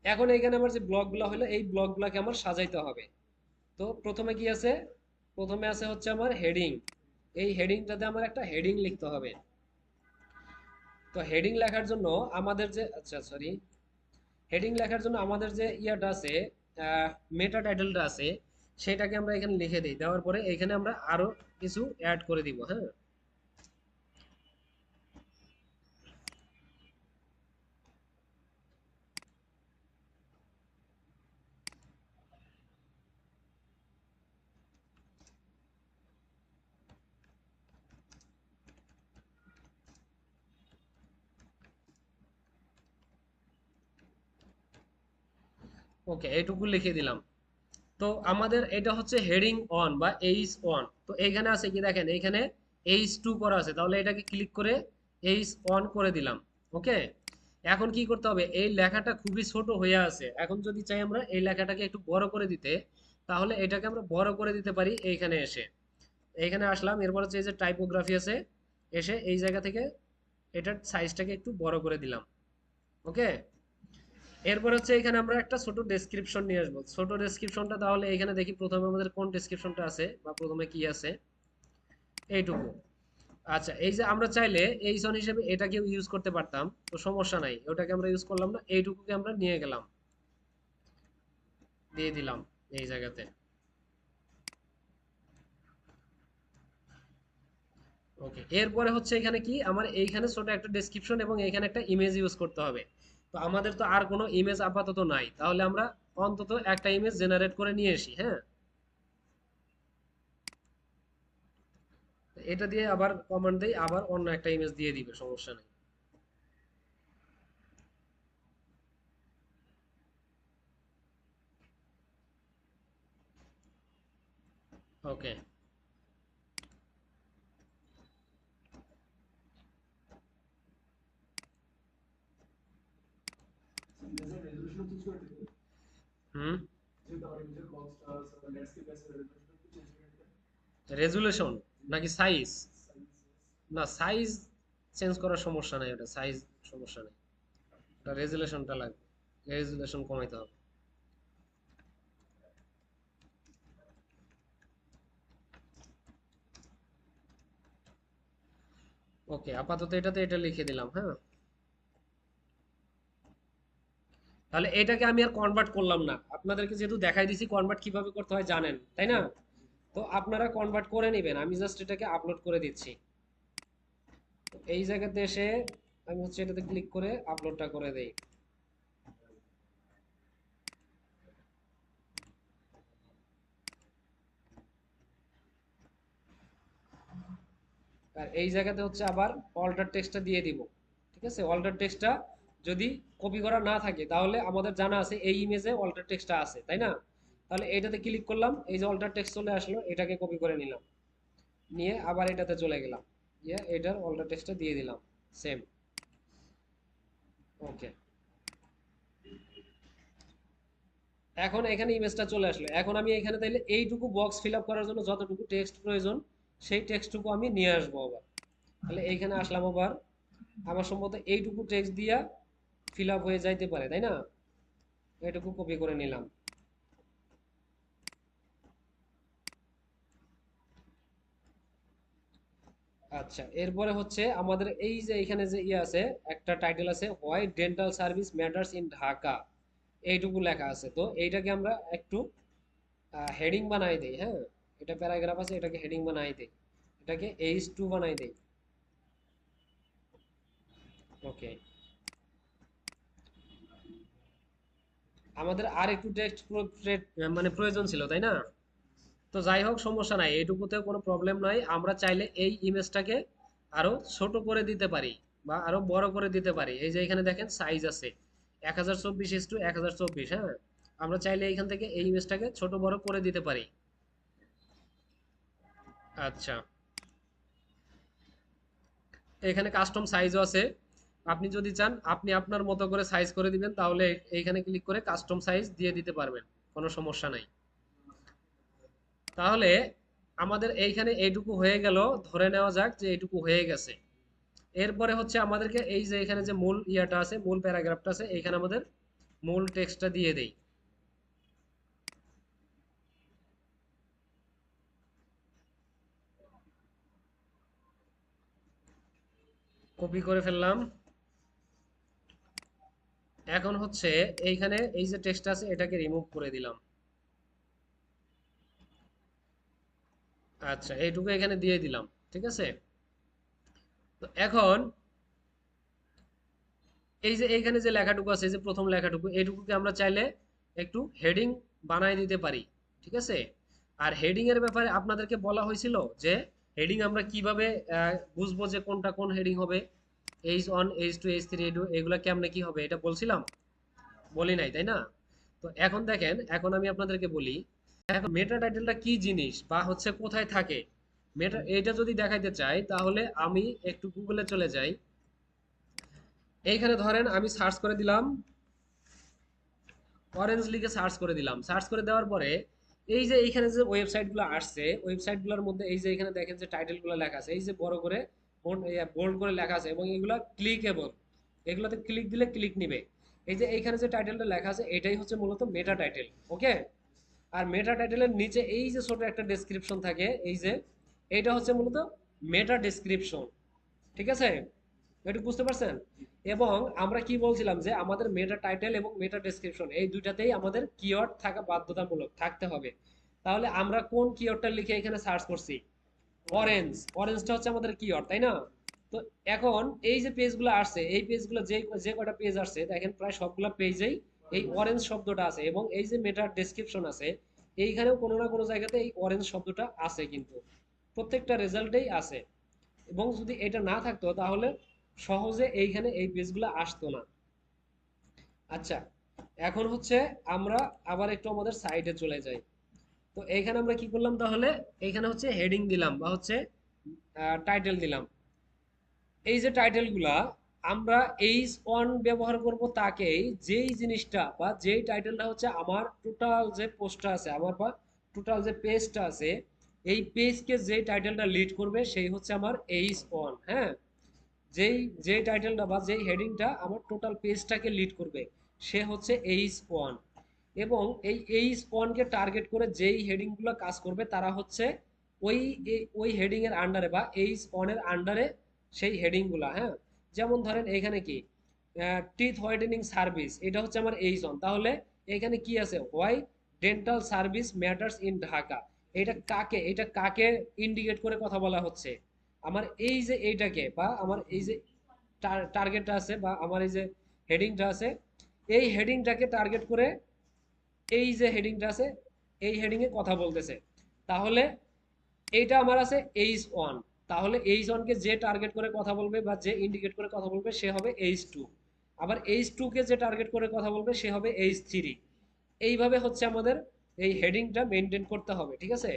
এখন এইখানে আমার যে ব্লকগুলো হলো এই ব্লকগুলোকে আমার সাজাইতে হবে। তো প্রথমে কি আছে, প্রথমে আছে হচ্ছে আমার হেডিং। এই হেডিংটাতে আমার একটা হেডিং লিখতে হবে। তো হেডিং লেখার জন্য আমাদের যে, আচ্ছা সরি, হেডিং লেখার জন্য আমাদের যে ইয়াটা আছে, মেটা টাইটেলটা আছে, সেটাকে আমরা এখানে লিখে দিই। দেওয়ার পরে এখানে আমরা আরো কিছু অ্যাড করে দিব। হ্যাঁ, ওকে, এইটুকু লিখে দিলাম। তো আমাদের এটা হচ্ছে হেডিং অন বা এইচ অন। তো এইখানে আছে কি দেখেন, এইখানে এইচ টু করা আছে, তাহলে এটাকে ক্লিক করে এইচ অন করে দিলাম। ওকে। এখন কি করতে হবে, এই লেখাটা খুবই ছোট হয়ে আছে, এখন যদি চাই আমরা এই লেখাটাকে একটু বড় করে দিতে, তাহলে এটাকে আমরা বড় করে দিতে পারি এইখানে এসে। এইখানে আসলাম, এরপর হচ্ছে এই যে টাইপোগ্রাফি আছে, এসে এই জায়গা থেকে এটার সাইজটাকে একটু বড় করে দিলাম। ওকে। এরপর হচ্ছে এখানে আমরা একটা ছোট ডেসক্রিপশন নিয়ে আসবো, ছোট ডেসক্রিপশনটা তাহলে এখানে দেখি প্রথমে আমাদের কোন ডেসক্রিপশনটা আছে বা প্রথমে কি আছে, এইটুকু। আচ্ছা, এই যে আমরা চাইলে এই সন হিসেবে এটাকেও ইউজ করতে পারতাম, তো সমস্যা নাই, ওটাকে আমরা ইউজ করলাম না, এইটুকুকে আমরা নিয়ে গেলাম, দিয়ে দিলাম এই জায়গাতে। ওকে। এরপরে হচ্ছে এখানে কি আমার এইখানে ছোট একটা ডেসক্রিপশন এবং এখানে একটা ইমেজ ইউজ করতে হবে। তো আমাদের তো আর কোনো ইমেজ আপাতত নাই, তাহলে আমরা অন্তত একটা ইমেজ জেনারেট করে নিয়ে আসি। হ্যাঁ, এটা দিয়ে আবার কমান্ড দেই, আবার অন্য একটা ইমেজ দিয়ে দিবে, সমস্যা নেই। ওকে। হুম। রেজুলেশন নাকি সাইজ? না, সাইজ চেঞ্জ করার সমস্যা নাই, ওটা সাইজ সমস্যা নেই, ওটা রেজুলেশনটা লাগবে, রেজুলেশন কমাইতে হবে। ওকে, আপাতত এটাতে এটা লিখে দিলাম। হ্যাঁ, তাহলে এটাকে আমি আর কনভার্ট করলাম না, আপনাদেরকে যেহেতু দেখাই দিছি কনভার্ট কিভাবে করতে হয় জানেন, তাই না? তো আপনারা কনভার্ট করে নেবেন, আমি জাস্ট এটাকে আপলোড করে দিচ্ছি। তো এই জায়গাতে এসে আমি হচ্ছে এটাতে ক্লিক করে আপলোডটা করে দেই। আর এই জায়গাতে হচ্ছে আবার অল্টার টেক্সটটা দিয়ে দিব। ঠিক আছে, অল্টার টেক্সটটা যদি কপি করা না থাকে তাহলে আমাদের জানা আছে এই ইমেজে অল্টার টেক্সটটা আছে, তাই না? তাহলে এটাতে ক্লিক করলাম, এই যে অল্টার টেক্সট চলে আসলো, এটাকে কপি করে নিলাম, নিয়ে আবার এটাতে চলে গেলাম, এটার অল্টার টেক্সটটা দিয়ে দিলাম, সেম। ওকে। এখন এখানে ইমেজটা চলে আসলো, এখন আমি এখানে তাইলে এইটুকু বক্স ফিল আপ করার জন্য যতটুকু টেক্সট প্রয়োজন সেই টেক্সটটুকু আমি নিয়ে আসবো আবার। তাহলে এইখানে আসলাম আবার, আমার সম্ভবত এইটুকু টেক্সট দিয়া ফিল আপ হয়ে যাইতে পারে, তাই না? এটুকু কপি করে নিলাম। আচ্ছা, এরপরে হচ্ছে আমাদের এই যে এখানে যে ইয়ে আছে, একটা টাইটেল আছে, why dental service matters in Dhaka, এইটুকু লেখা আছে। তো এইটাকে আমরা একটু হেডিং বানাই দেই। হ্যাঁ, এটা প্যারাগ্রাফ আছে, এটাকে হেডিং বানাই দেই, এটাকে H2 বানাই দেই। ওকে, আমাদের আর একটু টেক্সট মানে প্রয়োজন ছিল, তাই না? তো যাই হোক, সমস্যা নাই, এইটুকুতেও কোনো প্রবলেম নাই। আমরা চাইলে এই ইমেজটাকে আরো ছোট করে দিতে পারি বা আরো বড় করে দিতে পারি। এই যে এখানে দেখেন সাইজ আছে 1024:1024। হ্যাঁ, আমরা চাইলে এইখান থেকে এই ইমেজটাকে ছোট বড় করে দিতে পারি। আচ্ছা, এখানে কাস্টম সাইজও আছে। আপনি যদি চান আপনি আপনার মতো করে সাইজ করে দিবেন, তাহলে এইখানে ক্লিক করে কাস্টম সাইজ দিয়ে দিতে পারবেন, কোনো সমস্যা নাই। তাহলে আমাদের এইখানে এইটুকু হয়ে গেল, ধরে নেওয়া যাক যে এইটুকু হয়ে গেছে। এরপরে হচ্ছে আমাদেরকে এই যে এখানে যে মূল ইয়াটা আছে, মূল প্যারাগ্রাফটা আছে, এইখানে আমাদের মূল টেক্সটটা দিয়ে দেই। কপি করে ফেললাম। এখন হচ্ছে এইখানে এই যে টেক্সট আছে এটাকে রিমুভ করে দিলাম। আচ্ছা, এইটুকু এখানে দিয়ে দিলাম, ঠিক আছে। তো এখন এই যে এইখানে যে লেখাটুকু আছে, এই যে প্রথম লেখাটুকু, এইটুকুকে আমরা চাইলে একটু হেডিং বানাই দিতে পারি, ঠিক আছে। আর হেডিং এর ব্যাপারে আপনাদেরকে বলা হয়েছিল যে হেডিং আমরা কিভাবে বুঝবো যে কোনটা কোন হেডিং হবে, H1 H2 H3 এগুলা কেমনে কি হবে, এটা বলছিলাম? বলি নাই, তাই না? তো এখন দেখেন, এখন আমি আপনাদেরকে বলি, এখন মেটা টাইটেলটা কি জিনিস বা হচ্ছে কোথায় থাকে। মেটা এটা যদি দেখাইতে চাই তাহলে আমি একটু গুগলে চলে যাই। এইখানে ধরেন আমি সার্চ করে দিলাম, অরেঞ্জ লিখে সার্চ করে দিলাম। সার্চ করে দেওয়ার পরে এই যে এইখানে যে ওয়েবসাইটগুলো আসছে, ওয়েবসাইটগুলোর মধ্যে এই যে এখানে দেখেন যে টাইটেলগুলো লেখা আছে, এই যে বড় করে বোল্ড করে লেখা আছে, এবং এগুলা ক্লিকেবল, এগুলোতে ক্লিক দিলে ক্লিক নিবে। এই যে এইখানে যে টাইটেলটা লেখা আছে এটাই হচ্ছে মূলত মেটা টাইটেল। ওকে, আর মেটা টাইটেলের নিচে এই যে ছোট একটা ডেসক্রিপশন থাকে, এই যে এইটা হচ্ছে মূলত মেটা ডেসক্রিপশন, ঠিক আছে। একটু বুঝতে পারছেন? এবং আমরা কি বলছিলাম যে আমাদের মেটা টাইটেল এবং মেটা ডেসক্রিপশন এই দুইটাতেই আমাদের কিওয়ার্ড থাকা বাধ্যতামূলক থাকতে হবে। তাহলে আমরা কোন কিওয়ার্ডটা লিখে এখানে সার্চ করছি? অরেঞ্জ, অরেঞ্জটা হচ্ছে আমাদের কিওয়ার্ড, তাই না? তো এখন এই যে পেজগুলো আসছে, এই পেজগুলো যে যে কয়টা পেজ আসছে দেখেন প্রায় সবগুলো পেজেই এই অরেঞ্জ শব্দটা আছে, এবং এই যে মেটা ডেসক্রিপশন আছে এইখানেও কোনো না কোনো জায়গাতে এই অরেঞ্জ শব্দটা আছে, কিন্তু প্রত্যেকটা রেজাল্টেই আছে। এবং যদি এটা না থাকতো তাহলে সহজে এইখানে এই পেজগুলো আসতো না। আচ্ছা, এখন হচ্ছে আমরা আবার একটু আমাদের সাইডে চলে যাই। তো এইখানে আমরা কি করলাম তাহলে? এইখানে হচ্ছে হেডিং দিলাম বা হচ্ছে টাইটেল দিলাম। এই যে টাইটেলগুলা আমরা H1 ব্যবহার করব তাকেই, যেই জিনিসটা বা যেই টাইটেলটা হচ্ছে আমার টোটাল যে পোস্টটা আছে আমার বা টোটাল যে পেজটা আছে, এই পেজকে যেই টাইটেলটা লিড করবে সেই হচ্ছে আমার H1। হ্যাঁ, যেই যে টাইটেলটা বা যেই হেডিংটা আমার টোটাল পেজটাকে লিড করবে সে হচ্ছে H1। এবং এই H1 কে টার্গেট করে যেই হেডিংগুলো কাজ করবে তারা হচ্ছে ওই ওই হেডিং এর আন্ডারে বা H1 এর আন্ডারে সেই হেডিংগুলো। হ্যাঁ, যেমন ধরেন এখানে কি টিথ হোয়াইটেনিং সার্ভিস, এটা হচ্ছে আমার H1। তাহলে এখানে কি আছে? Why dental service matters in Dhaka. এটা কাকে ইন্ডিকেট করে কথা বলা হচ্ছে? আমার এই যে এইটাকে বা আমার এই যে টার্গেটটা আছে বা আমার এই যে হেডিংটা আছে, এই হেডিংটাকে টার্গেট করে এই যে হেডিংটা আছে এই হেডিং এ কথা বলতেছে। তাহলে এইটা আমার আছে H1। তাহলে H1 কে যে টার্গেট করে কথা বলবে বা যে ইন্ডিকেট করে কথা বলবে সে হবে H2। আবার H2 কে যে টার্গেট করে কথা বলবে সে হবে H3। এইভাবে হচ্ছে আমাদের এই হেডিংটা মেনটেন করতে হবে, ঠিক আছে।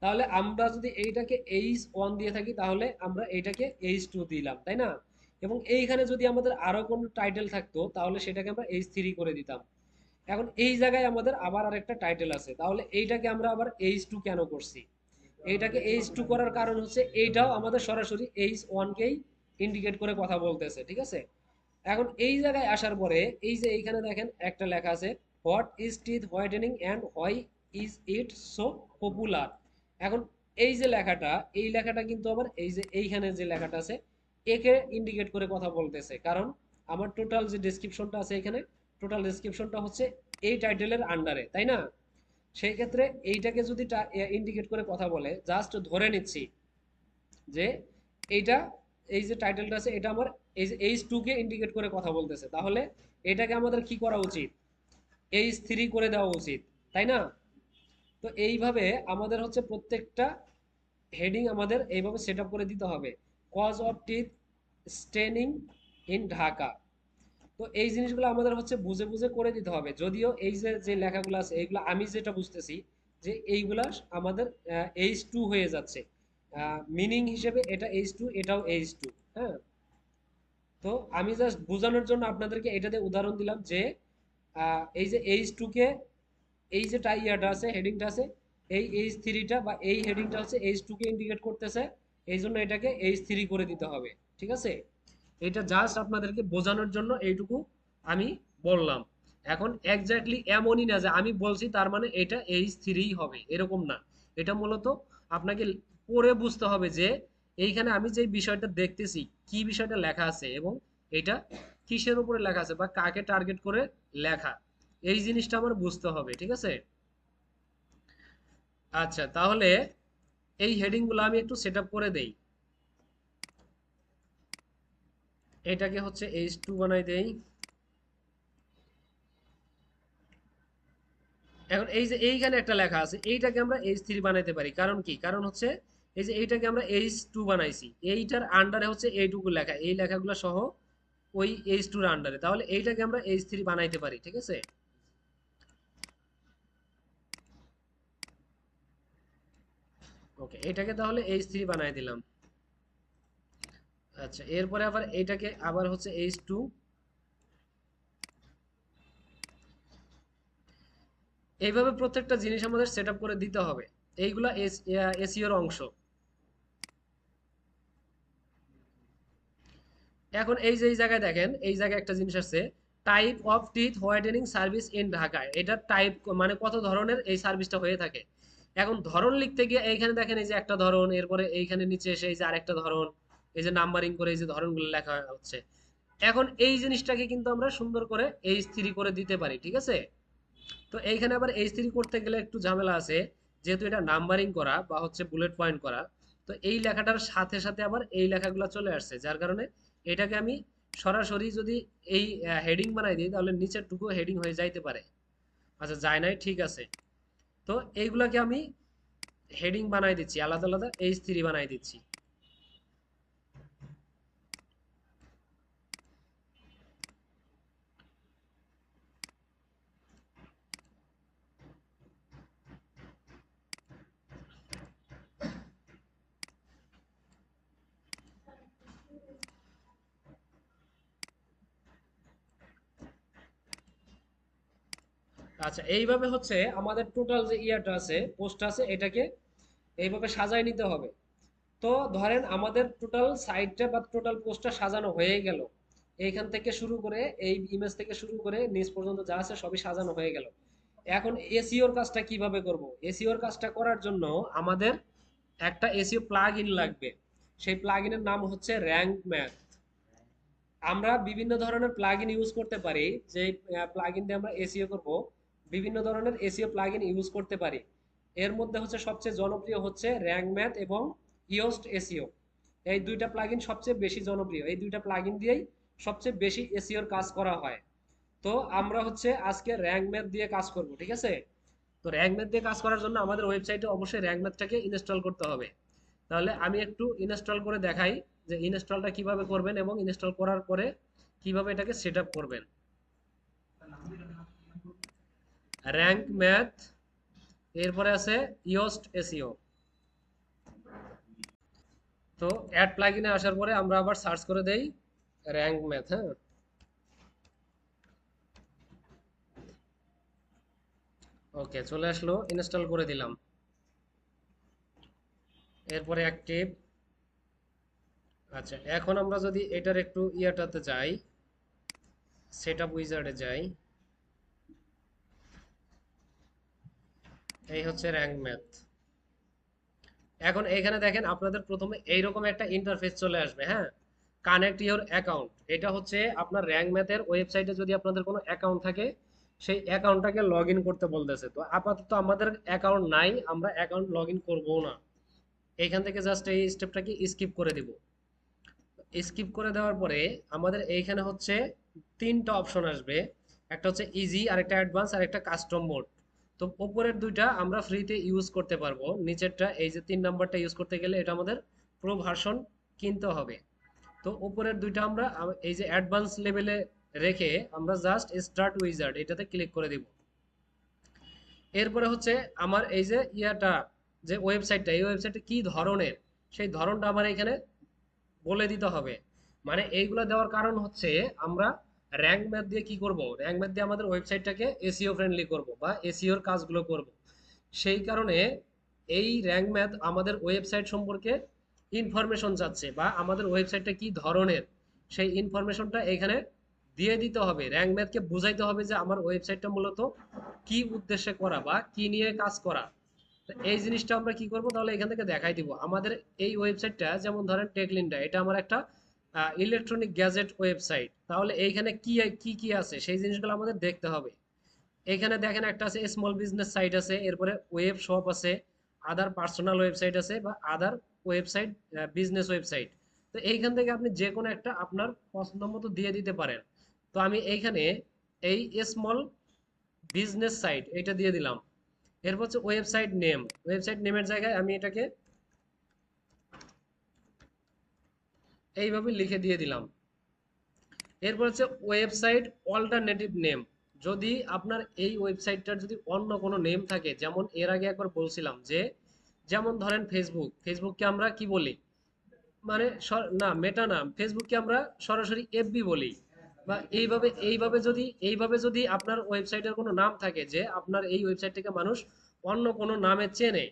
তাহলে আমরা যদি এইটাকে H1 দিয়ে থাকি তাহলে আমরা এইটাকে H2 দিলাম, তাই না? এবং এইখানে যদি আমাদের আরো কোনো টাইটেল থাকতো তাহলে সেটাকে আমরা H3 করে দিতাম। এখন এই জায়গায় আমাদের আবার আরেকটা টাইটেল আছে, তাহলে এইটাকে আমরা আবার H2 কেন করছি? এইটাকে H2 করার কারণ হচ্ছে এইটাও আমাদের সরাসরি H1 কেই ইন্ডিকেট করে কথা বলতেছে, ঠিক আছে। এখন এই জায়গায় আসার পরে এই যে এইখানে দেখেন একটা লেখা আছে, what is teeth whitening and why is it so popular. এখন এই যে লেখাটা, এই লেখাটা কিন্তু আবার এই যে এইখানে যে লেখাটা আছে একে ইন্ডিকেট করে কথা বলতেছে, কারণ আমার টোটাল যে ডেসক্রিপশনটা আছে এখানে, টোটাল ডেসক্রিপশনটা হচ্ছে এই টাইটেলের আন্ডারে, তাই না? সেই ক্ষেত্রে এইটাকে যদি ইন্ডিকেট করে কথা বলে, জাস্ট ধরে নিচ্ছি যে এইটা, এই যে টাইটেলটা আছে এটা আমার এই যে H2 কে ইন্ডিকেট করে কথা বলতেছে, তাহলে এটাকে আমাদের কি করা উচিত? H3 করে দেওয়া উচিত, তাই না? তো এইভাবে আমাদের হচ্ছে প্রত্যেকটা হেডিং আমাদের এইভাবে সেট আপ করে দিতে হবে। Cause of teeth staining in Dhaka. তো এই জিনিসগুলো আমাদের হচ্ছে বুঝে বুঝে করে দিতে হবে। যদিও এই যে যে লেখাগুলো আছে এইগুলো আমি যেটা বুঝতেছি যে এইগুলা আমাদের H2 হয়ে যাচ্ছে, মিনিং হিসেবে এটা H2, এটাও H2। হ্যাঁ, তো আমি জাস্ট বোঝানোর জন্য আপনাদেরকে এটাতে উদাহরণ দিলাম যে এই যে H2 কে, এই যে ইয়াটা আছে, হেডিংটা আছে, এই H3টা বা এই হেডিংটা হচ্ছে H2 কে ইন্ডিকেট করতেছে, এই জন্য এটাকে H3 করে দিতে হবে। ঠিক আছে, এটা জাস্ট আপনাদেরকে বোঝানোর জন্য এইটুকু আমি বললাম। এখন এক্স্যাক্টলি এমনই না যে আমি বলছি তার মানে এটা H3 হবে, এরকম না। এটা মূলত আপনাকে পড়ে বুঝতে হবে যে এইখানে আমি যে বিষয়টা দেখতেছি কি বিষয়টা লেখা আছে এবং এটা কিসের উপরে লেখা আছে বা কাকে টার্গেট করে লেখা, এই জিনিসটা আমার বুঝতে হবে। ঠিক আছে, আচ্ছা তাহলে এই হেডিং গুলো আমি একটু সেট আপ করে দেই। এটাকে হচ্ছে H2 বানাই দেই। এখন এই যে এইখানে একটা লেখা আছে এইটাকে আমরা H3 বানাইতে পারি, কারণ কি? কারণ হচ্ছে এই যে এইটাকে আমরা H2 বানাইছি, এইটার আন্ডারে হচ্ছে এইটুকু লেখা, এই লেখাগুলো সহ ওই H2 এর আন্ডারে, তাহলে এইটাকে আমরা H3 বানাইতে পারি। ঠিক আছে, ওকে, এটাকে তাহলে H3 বানাই দিলাম। আচ্ছা, এরপরে আবার এইটাকে আবার হচ্ছে H2। এইভাবে প্রত্যেকটা জিনিস আমাদের সেট আপ করে দিতে হবে। এইগুলা এসইওর অংশ। এখন এই যে এই জায়গায় দেখেন, এই জায়গায় একটা জিনিস আছে, type of teeth whitening service in Dhaka. এটা টাইপ মানে কত ধরনের এই সার্ভিসটা হয়ে থাকে। এখন ধরন লিখতে গিয়ে এইখানে দেখেন এই যে একটা ধরন, এরপরে এইখানে নিচে এসে এই যে আরেকটা ধরন, এই যে নাম্বারিং করে এই যে ধরনগুলো লেখা হচ্ছে। এখন এই জিনিসটাকে কিন্তু আমরা সুন্দর করে H3 করে দিতে পারি। ঠিক আছে, তো এইখানে আবার H3 করতে গেলে একটু ঝামেলা আছে, যেহেতু এটা নাম্বারিং করা বা হচ্ছে বুলেট পয়েন্ট করা। তো এই লেখাটার সাথে সাথে আবার এই লেখাগুলো চলে আসছে, যার কারণে এটাকে আমি সরাসরি যদি এই হেডিং বানাই দিই তাহলে নিচের টুকু হেডিং হয়ে যাইতে পারে। আচ্ছা, যায় নাই, ঠিক আছে। তো এইগুলাকে আমি হেডিং বানাই দিচ্ছি, আলাদা আলাদা H3 বানাই দিচ্ছি। আচ্ছা, এইভাবে হচ্ছে আমাদের টোটাল যে ইয়াটা আছে, পোস্ট আছে, এটাকে এইভাবে সাজায় নিতে হবে। তো ধরেন আমাদের টোটাল সাইটটা বা টোটাল পোস্টটা সাজানো হয়ে গেল, এইখান থেকে শুরু করে এই ইমেজ থেকে শুরু করে নিচ পর্যন্ত যা আছে সবই সাজানো হয়ে গেল। এখন এসইওর কাজটা কিভাবে করব? এসইওর কাজটা করার জন্য আমাদের একটা এসইও প্লাগ ইন লাগবে। সেই প্লাগ ইনের নাম হচ্ছে র্যাঙ্ক ম্যাথ। আমরা বিভিন্ন ধরনের প্লাগ ইন ইউজ করতে পারি, যে প্লাগ ইন দিয়ে আমরা এসইও করব, বিভিন্ন ধরনের এসইও প্লাগ ইন ইউজ করতে পারি। এর মধ্যে হচ্ছে সবচেয়ে জনপ্রিয় হচ্ছে র্যাঙ্ক ম্যাথ এবং ইয়োস্ট এসইও। এই দুইটা প্লাগ ইন সবচেয়ে বেশি জনপ্রিয়, এই দুইটা প্লাগ ইন দিয়েই সবচেয়ে বেশি এসইওর কাজ করা হয়। তো আমরা হচ্ছে আজকে র্যাঙ্ক ম্যাথ দিয়ে কাজ করব। ঠিক আছে, তো র্যাঙ্ক ম্যাথ দিয়ে কাজ করার জন্য আমাদের ওয়েবসাইটে অবশ্যই র্যাঙ্ক ম্যাথটাকে ইনস্টল করতে হবে। তাহলে আমি একটু ইনস্টল করে দেখাই যে ইনস্টলটা কিভাবে করবেন এবং ইনস্টল করার পরে কিভাবে এটাকে সেট আপ করবেন। র্যাঙ্ক ম্যাথ, এরপরে আছে ইয়োস্ট এসইও। তো অ্যাড প্লাগইনে আসার পরে আমরা আবার সার্চ করে দেই র্যাঙ্ক ম্যাথ। হ্যাঁ, ওকে, চলে আসলো, ইনস্টল করে দিলাম। এরপরে অ্যাক্টিভ। আচ্ছা, এখন আমরা যদি এটার একটু ইয়াটাতে যাই, সেট আপ উইজার্ডে যাই, এই হচ্ছে র্যাঙ্ক ম্যাথ। এখন এইখানে দেখেন আপনাদের প্রথমে এইরকম একটা ইন্টারফেস চলে আসবে। হ্যাঁ, কানেক্ট ইওর অ্যাকাউন্ট, এটা হচ্ছে আপনার র্যাঙ্ক ম্যাথের ওয়েবসাইটে যদি আপনাদের কোনো অ্যাকাউন্ট থাকে সেই অ্যাকাউন্টটাকে লগ ইন করতে বলতেছে। তো আপাতত আমাদের অ্যাকাউন্ট নাই, আমরা অ্যাকাউন্ট লগ ইন করবো না। এইখান থেকে জাস্ট এই স্টেপটাকে স্কিপ করে দিব। স্কিপ করে দেওয়ার পরে আমাদের এইখানে হচ্ছে তিনটা অপশন আসবে। একটা হচ্ছে ইজি, আরেকটা অ্যাডভান্স, আর একটা কাস্টম মোড। তো উপরের দুইটা আমরা ফ্রিতে ইউজ করতে পারবো, নিচেরটা এই যে 3 নাম্বারটা ইউজ করতে গেলে এটা আমাদের প্রো ভার্সন কিনতে হবে। তো উপরের দুইটা আমরা এই যে অ্যাডভান্স লেভেলে রেখে আমরা জাস্ট স্টার্ট উইজার্ড এটাতে ক্লিক করে দিব। এরপরে হচ্ছে আমার এই যে ইয়াটা, যে ওয়েবসাইটটা, এই ওয়েবসাইটটা কি ধরনের সেই ধরনটা আমার এখানে বলে দিতে হবে। মানে এইগুলো দেওয়ার কারণ হচ্ছে আমরা র্যাঙ্ক ম্যাথ দিয়ে কি করব, র্যাঙ্ক ম্যাথ দিয়ে আমাদের ওয়েবসাইটটাকে এসইও ফ্রেন্ডলি করব বা এসইওর কাজগুলো করব। সেই কারণে এই র্যাঙ্ক ম্যাথ আমাদের ওয়েবসাইট সম্পর্কে ইনফরমেশন চাচ্ছে বা আমাদের ওয়েবসাইটটা কি ধরনের সেই ইনফরমেশনটা এখানে দিয়ে দিতে হবে। র্যাঙ্ক ম্যাথকে বুঝাইতে হবে যে আমার ওয়েবসাইটটা মূলত কি উদ্দেশ্যে করা বা কি নিয়ে কাজ করা। তো এই জিনিসটা আমরা কি করব, তাহলে এখান থেকে দেখাই দিব। আমাদের এই ওয়েবসাইটটা যেমন ধরেন টেকলিনটা, এটা আমার একটা ইলেকট্রনিক গ্যাজেট ওয়েবসাইট। তাহলে এইখানে কি কি কি আছে সেই জিনিসগুলো আমাদের দেখতে হবে। এখানে দেখেন একটা আছে স্মল বিজনেস সাইট আছে, এরপরে ওয়েব শপ আছে, আদার পার্সোনাল ওয়েবসাইট আছে বা আদার ওয়েবসাইট, বিজনেস ওয়েবসাইট। তো এইখান থেকে আপনি যে কোনো একটা আপনার পছন্দ মতো দিয়ে দিতে পারেন। তো আমি এইখানে এই স্মল বিজনেস সাইট এটা দিয়ে দিলাম। এরপর হচ্ছে ওয়েবসাইট নেম, ওয়েবসাইট নেমের জায়গায় আমি এটাকে এইভাবে লিখে দিয়ে দিলাম। এরপর হচ্ছে ওয়েবসাইট অল্টারনেটিভ নেম। যদি আপনার এই ওয়েবসাইটটার যদি অন্য কোনো নেম থাকে, যেমন এর আগে একবার বলছিলাম যে যেমন ধরেন ফেসবুক, ফেসবুককে আমরা কি বলি, মানে না মেটা না, ফেসবুককে আমরা সরাসরি এফবি বলি। বা এইভাবে যদি আপনার ওয়েবসাইটের কোনো নাম থাকে যে আপনার এই ওয়েবসাইটটাকে মানুষ অন্য কোনো নামে চেনে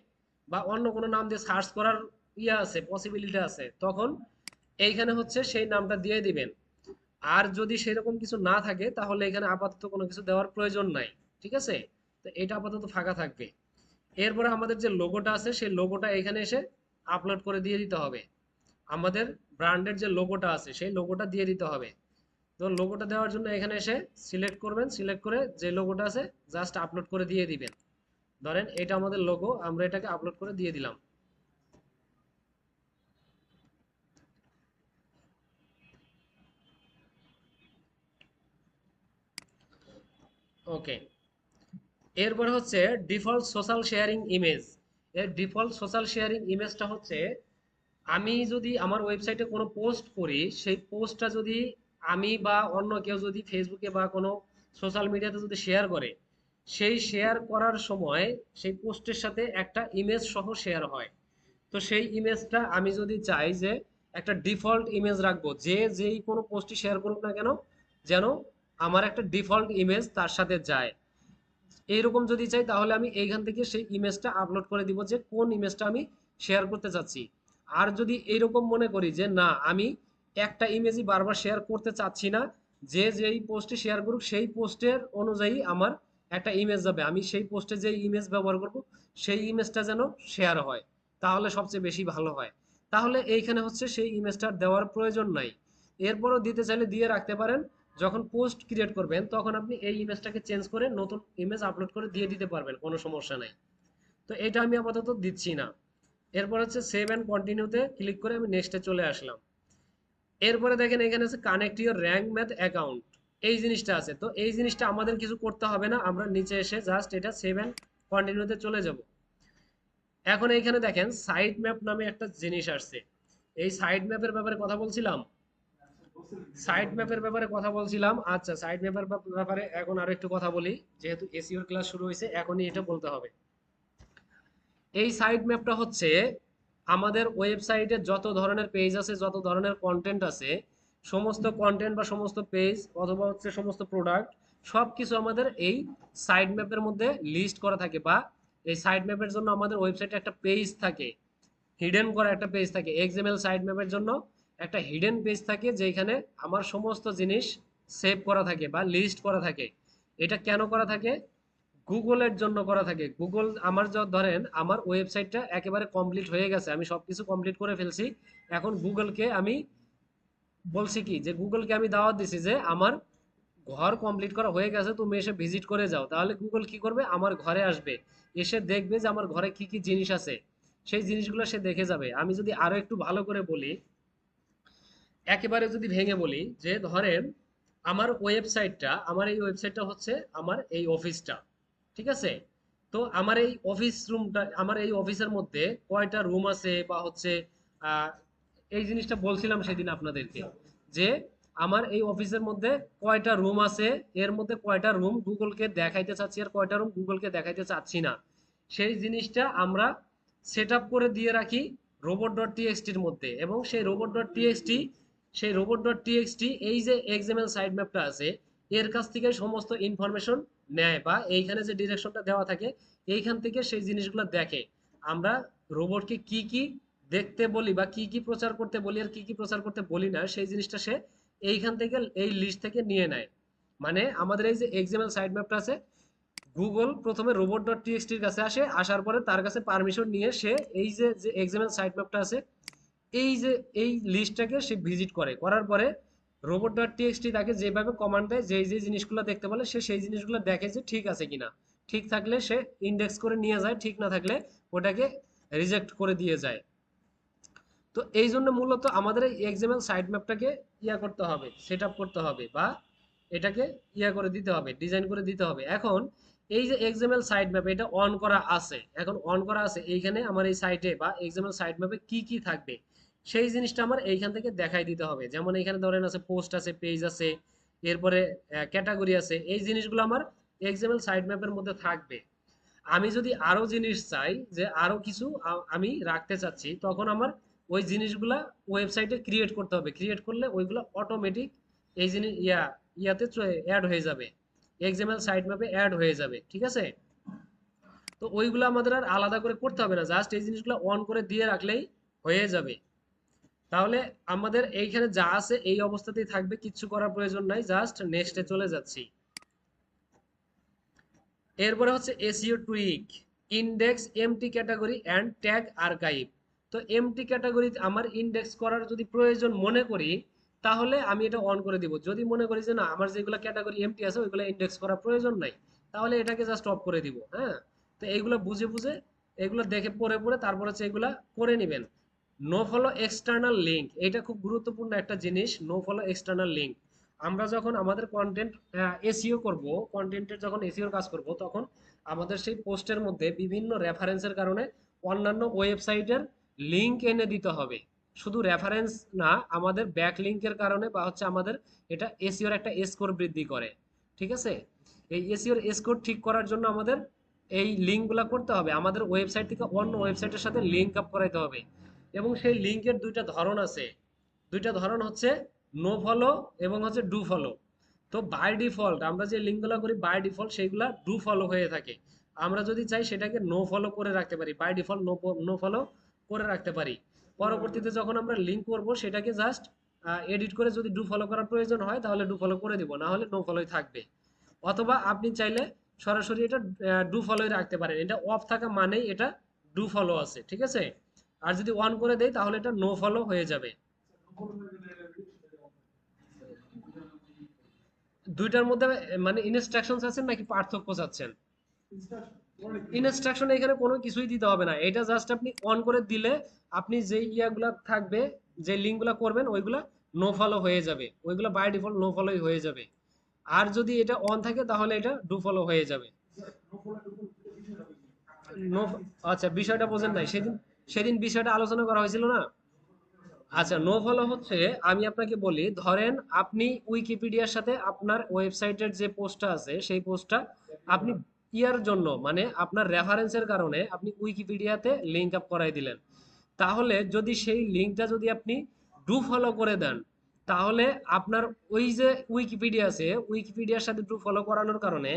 বা অন্য কোনো নাম দিয়ে সার্চ করার ইয়ে আছে, পসিবিলিটি আছে, তখন এইখানে হচ্ছে সেই নামটা দিয়ে দিবেন। আর যদি সেরকম কিছু না থাকে তাহলে এখানে আপাতত কোনো কিছু দেওয়ার প্রয়োজন নাই। ঠিক আছে, তো এটা আপাতত ফাঁকা থাকবে। এরপরে আমাদের যে লোগোটা আছে সেই লোগোটা এখানে এসে আপলোড করে দিয়ে দিতে হবে। আমাদের ব্র্যান্ডের যে লোগোটা আছে সেই লোগোটা দিয়ে দিতে হবে। তো লোগোটা দেওয়ার জন্য এখানে এসে সিলেক্ট করবেন, সিলেক্ট করে যে লোগোটা আছে জাস্ট আপলোড করে দিয়ে দিবেন। ধরেন এটা আমাদের লোগো, আমরা এটাকে আপলোড করে দিয়ে দিলাম। ওকে, এরপরে হচ্ছে ডিফল্ট সোশ্যাল শেয়ারিং ইমেজ। এর ডিফল্ট সোশ্যাল শেয়ারিং ইমেজটা হচ্ছে আমি যদি আমার ওয়েবসাইটে কোনো পোস্ট করি, সেই পোস্টটা যদি আমি বা অন্য কেউ যদি ফেসবুকে বা কোনো সোশ্যাল মিডিয়াতে যদি শেয়ার করে, সেই শেয়ার করার সময় সেই পোস্টের সাথে একটা ইমেজ সহ শেয়ার হয়। তো সেই ইমেজটা আমি যদি চাই যে একটা ডিফল্ট ইমেজ রাখবো, যে যেই কোনো পোস্টই শেয়ার করুক না কেন যেন আমার একটা ডিফল্ট ইমেজ তার সাথে যায়, এইরকম যদি চাই তাহলে আমি এইখান থেকে সেই ইমেজটা আপলোড করে দিব যে কোন ইমেজটা আমি শেয়ার করতে চাচ্ছি। আর যদি এইরকম মনে করি যে না আমি একটা ইমেজই বারবার শেয়ার করতে চাচ্ছি না, যে যেই পোস্টে শেয়ার করুক সেই পোস্টের অনুযায়ী আমার একটা ইমেজ যাবে, আমি সেই পোস্টে যে ইমেজ ব্যবহার করব সেই ইমেজটা যেন শেয়ার হয়, তাহলে সবচেয়ে বেশি ভালো হয়। তাহলে এইখানে হচ্ছে সেই ইমেজটা দেওয়ার প্রয়োজন নাই। এরপরও দিতে চাইলে দিয়ে রাখতে পারেন। যখন পোস্ট ক্রিয়েট করবেন তখন আপনি এই ইমেজটাকে চেঞ্জ করে নতুন ইমেজ আপলোড করে দিয়ে দিতে পারবেন, কোনো সমস্যা নাই। তো এটা আমি আপাতত দিচ্ছি না। এরপর হচ্ছে সেভ অ্যান্ড কন্টিনিউতে ক্লিক করে আমি নেক্সটে চলে আসলাম। এরপরে দেখেন এখানে আছে connect your rank math account, এই জিনিসটা আছে। তো এই জিনিসটা আমাদের কিছু করতে হবে না, আমরা নিচে এসে জাস্ট এটা সেভ অ্যান্ড কন্টিনিউতে চলে যাব। এখন এইখানে দেখেন সাইট ম্যাপ নামে একটা জিনিস আসছে। এই সাইট ম্যাপের ব্যাপারে কথা বলছিলাম, সাইট ম্যাপের ব্যাপারে কথা বলছিলাম। আচ্ছা, সাইট ম্যাপের ব্যাপারে এখন আরো একটু কথা বলি, যেহেতু এসইওর ক্লাস শুরু হয়েছে এখনই এটা বলতে হবে। এই সাইট ম্যাপটা হচ্ছে আমাদের ওয়েবসাইটে যত ধরনের পেজ আছে, যত ধরনের কন্টেন্ট আছে, সমস্ত কন্টেন্ট বা সমস্ত পেজ অথবা হচ্ছে সমস্ত প্রোডাক্ট সব কিছু আমাদের এই সাইট ম্যাপের মধ্যে লিস্ট করা থাকে। বা এই সাইট ম্যাপের জন্য আমাদের ওয়েবসাইটে একটা পেজ থাকে, হিডেন করা একটা পেজ থাকে। এক্সএমএল সাইট ম্যাপের জন্য একটা হিডেন পেজ থাকে যেখানে আমার সমস্ত জিনিস সেভ করা থাকে বা লিস্ট করা থাকে। এটা কেন করা থাকে? গুগলের জন্য করা থাকে। গুগল আমার ধরেন আমার ওয়েবসাইটটা একেবারে কমপ্লিট হয়ে গেছে, আমি সবকিছু কমপ্লিট করে ফেলছি। এখন গুগলকে আমি বলছি কি যে গুগলকে আমি দাওয়াত দিছি যে আমার ঘর কমপ্লিট করা হয়ে গেছে, তুমি এসে ভিজিট করে যাও, তাহলে গুগল কি করবে, আমার ঘরে আসবে, এসে দেখবে যে আমার ঘরে কি কি জিনিস আছে, সেই জিনিসগুলো সে দেখে যাবে। আমি যদি আরো একটু ভালো করে বলি, একেবারে যদি ভেঙে বলি, যে ধরেন আমার ওয়েবসাইটটা, আমার এই ওয়েবসাইটটা হচ্ছে আমার এই অফিসটা, ঠিক আছে? তো আমার এই অফিস রুমটা, আমার এই অফিসের মধ্যে কয়টা রুম আছে, বা হচ্ছে আহ, এই জিনিসটা বলছিলাম সেদিন আপনাদেরকে, যে আমার এই অফিসের মধ্যে কয়টা রুম আছে, এর মধ্যে কয়টা রুম গুগলকে দেখাইতে চাচ্ছি আর কয়টা রুম গুগলকে দেখাইতে চাচ্ছি না, সেই জিনিসটা আমরা সেট আপ করে দিয়ে রাখি রোবট ডট টিএক্সটির মধ্যে। এবং সেই রোবট ডট টিএক্সটি এই যে এক্সএমএল সাইড ম্যাপটা আছে, এর কাছ থেকে সমস্ত ইনফরমেশন নেয়, বা এইখানে যে ডিরেকশনটা দেওয়া থাকে এইখান থেকে সেই জিনিসগুলো দেখে। আমরা রোবটকে কি কি দেখতে বলি, বা কি কি প্রচার করতে বলি আর কি কি প্রচার করতে বলি না, সেই জিনিসটা সে এইখান থেকে, এই লিস্ট থেকে নিয়ে নেয়। মানে আমাদের এই যে এক্সএমএল সাইড ম্যাপটা আছে, গুগল প্রথমে রোবট ডট টিএক্সটির কাছে আসে, আসার পরে তার কাছে পারমিশন নিয়ে সে এই যে যে এক্সএমএল সাইট ম্যাপটা আছে, এই যে এই লিস্টটাকে সে ভিজিট করে, করার পরে রোবট ডট টিএক্সটি তাকে যেভাবে কমান্ড দেয়, যে যে জিনিসগুলো দেখতে বলে, সে সেই জিনিসগুলো দেখে যে ঠিক আছে কিনা। ঠিক থাকলে সে ইন্ডেক্স করে নিয়ে যায়, ঠিক না থাকলে ওটাকে রিজেক্ট করে দিয়ে যায়। তো এই জন্য মূলত আমাদের এই এক্সএমএল সাইট ম্যাপটাকে ইয়া করতে হবে, সেট আপ করতে হবে, বা এটাকে ইয়া করে দিতে হবে, ডিজাইন করে দিতে হবে। এখন এই যে এক্সএমএল সাইট ম্যাপ, এটা অন করা আছে, এখন অন করা আছে এইখানে আমার এই সাইটে বা এক্সএমএল সাইট ম্যাপে কি কি থাকবে, সেই জিনিসটা আমার এইখান থেকে দেখাই দিতে হবে। যেমন এখানে ধরেন আছে পোস্ট আছে, পেজ আছে, এরপরে ক্যাটাগরি আছে, এই জিনিসগুলো আমার এক্সএমএল সাইট ম্যাপের মধ্যে থাকবে। আমি যদি আরো জিনিস চাই, যে আরো কিছু আমি রাখতে চাচ্ছি, তখন আমার ওই জিনিসগুলা ওয়েবসাইটে ক্রিয়েট করতে হবে। ক্রিয়েট করলে ওইগুলো অটোমেটিক এই জিনিস ইয়াতে অ্যাড হয়ে যাবে, এক্সএমএল সাইট ম্যাপে অ্যাড হয়ে যাবে, ঠিক আছে? তো ওইগুলো আমাদের আর আলাদা করে করতে হবে না, জাস্ট এই জিনিসগুলো অন করে দিয়ে রাখলেই হয়ে যাবে। তাহলে আমাদের এইখানে যা আছে এই অবস্থাতেই থাকবে, কিচ্ছু করার প্রয়োজন নাই, জাস্ট নেক্সটে চলে যাচ্ছি। এরপরে হচ্ছে SEO tweak, index empty category and tag archive. তো এমটি ক্যাটাগরি আমার ইনডেক্স করার যদি প্রয়োজন মনে করি, তাহলে আমি এটা অন করে দিব। যদি মনে করি যে না, আমার যেগুলো ক্যাটাগরি এমটি আছে ওইগুলো ইনডেক্স করার প্রয়োজন নাই, তাহলে এটাকে জাস্ট অফ করে দিব। হ্যাঁ, তো এইগুলো বুঝে বুঝে, এগুলো দেখে পড়ে পড়ে তারপর হচ্ছে এগুলা করে নেবেন। নো ফলো এক্সটার্নাল লিঙ্ক, এটা খুব গুরুত্বপূর্ণ একটা জিনিস, নো ফলো এক্সটার্নাল লিঙ্ক। আমরা যখন আমাদের কন্টেন্ট এসইও করব, কন্টেন্টের যখন এসইওর কাজ করব, তখন আমাদের সেই পোস্টের মধ্যে বিভিন্ন রেফারেন্সের কারণে অন্যান্য ওয়েবসাইটের লিঙ্ক এনে দিতে হবে। শুধু রেফারেন্স না, আমাদের ব্যাক লিঙ্কের কারণে, বা হচ্ছে আমাদের এটা এসইওর একটা স্কোর বৃদ্ধি করে, ঠিক আছে? এই এসইওর স্কোর ঠিক করার জন্য আমাদের এই লিঙ্কগুলো করতে হবে, আমাদের ওয়েবসাইট থেকে অন্য ওয়েবসাইটের সাথে লিঙ্ক আপ করাইতে হবে। এবং সেই লিঙ্কের দুইটা ধরন আছে, দুইটা ধরন হচ্ছে নো ফলো এবং হচ্ছে ডু ফলো। তো বাই ডিফল্ট আমরা যে লিঙ্কগুলো করি, বাই ডিফল্ট সেইগুলা ডু ফলো হয়ে থাকে। আমরা যদি চাই সেটাকে নো ফলো করে রাখতে পারি, বাই ডিফল্ট নো ফলো করে রাখতে পারি। পরবর্তীতে যখন আমরা লিঙ্ক করব, সেটাকে জাস্ট এডিট করে যদি ডু ফলো করার প্রয়োজন হয় তাহলে ডু ফলো করে দিব, না হলে নো ফলোই থাকবে। অথবা আপনি চাইলে সরাসরি এটা ডু ফলোই রাখতে পারেন, এটা অফ থাকা মানেই এটা ডু ফলো আছে, ঠিক আছে? আর যদি অন করে দেই তাহলে এটা নো ফলো হয়ে যাবে। দুইটার মধ্যে মানে ইনস্ট্রাকশনস আছে নাকি পার্থক্য চাচ্ছেন? ইনস্ট্রাকশন এখানে কোনো কিছুই দিতে হবে না, এটা জাস্ট আপনি অন করে দিলে আপনি যে ইয়াগুলা থাকবে, যে লিঙ্কগুলা করবেন ওইগুলা নো ফলো হয়ে যাবে, ওইগুলা বাই ডিফল্ট নো ফলোই হয়ে যাবে। আর যদি এটা অন থাকে তাহলে এটা ডু ফলো হয়ে যাবে। নো, আচ্ছা বিষয়টা বোঝেন নাই, সেদিন সেদিন বিষয়টা আলোচনা করা হয়েছিল না। আচ্ছা, নো ফলো হচ্ছে, আমি আপনাকে বলি, ধরেন আপনি উইকিপিডিয়ার সাথে আপনার ওয়েবসাইটের যে পোস্টটা আছে সেই পোস্টটা আপনি ইয়ার জন্য, মানে আপনার রেফারেন্সের কারণে আপনি উইকিপিডিয়াতে লিঙ্ক আপ করাই দিলেন। তাহলে যদি সেই লিঙ্কটা যদি আপনি ডু ফলো করে দেন, তাহলে আপনার ওই যে উইকিপিডিয়া আছে, উইকিপিডিয়ার সাথে ডু ফলো করানোর কারণে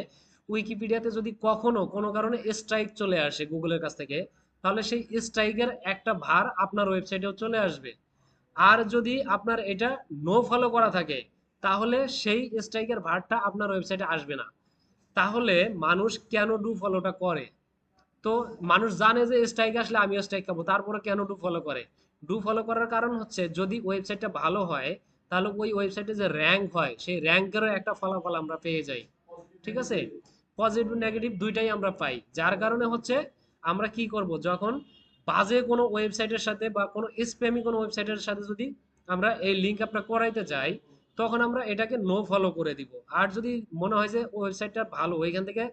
উইকিপিডিয়াতে যদি কখনো কোনো কারণে স্ট্রাইক চলে আসে গুগলের কাছ থেকে, তাহলে সেই স্ট্রাইকের একটা ভার আপনার ওয়েবসাইটেও চলে আসবে। আর যদি আপনার এটা নো ফলো করা থাকে, তাহলে সেই স্ট্রাইকের ভারটা আপনার ওয়েবসাইটে আসবে না। তাহলে মানুষ কেন ডু ফলোটা করে? তো মানুষ জানে যে স্ট্রাইক আসলে আমিও স্ট্রাইক খাবো, তারপরে কেন ডু ফলো করে? ডু ফলো করার কারণ হচ্ছে, যদি ওয়েবসাইটটা ভালো হয় তাহলে ওই ওয়েবসাইটে যে র্যাঙ্ক হয় সেই র্যাঙ্কেরও একটা ফলাফল আমরা পেয়ে যাই। ঠিক আছে, পজিটিভ নেগেটিভ দুইটাই আমরা পাই। যার কারণে হচ্ছে আমরা কি করব, যখন বাজে কোনো ওয়েবসাইটের সাথে বা কোনো স্প্যামি কোনো ওয়েবসাইটের সাথে যদি আমরা এই লিঙ্ক আপটা করাইতে যাই, তখন আমরা এটাকে নো ফলো করে দিব। আর যদি মনে হয় যে ওয়েবসাইটটা ভালো, ওইখান থেকে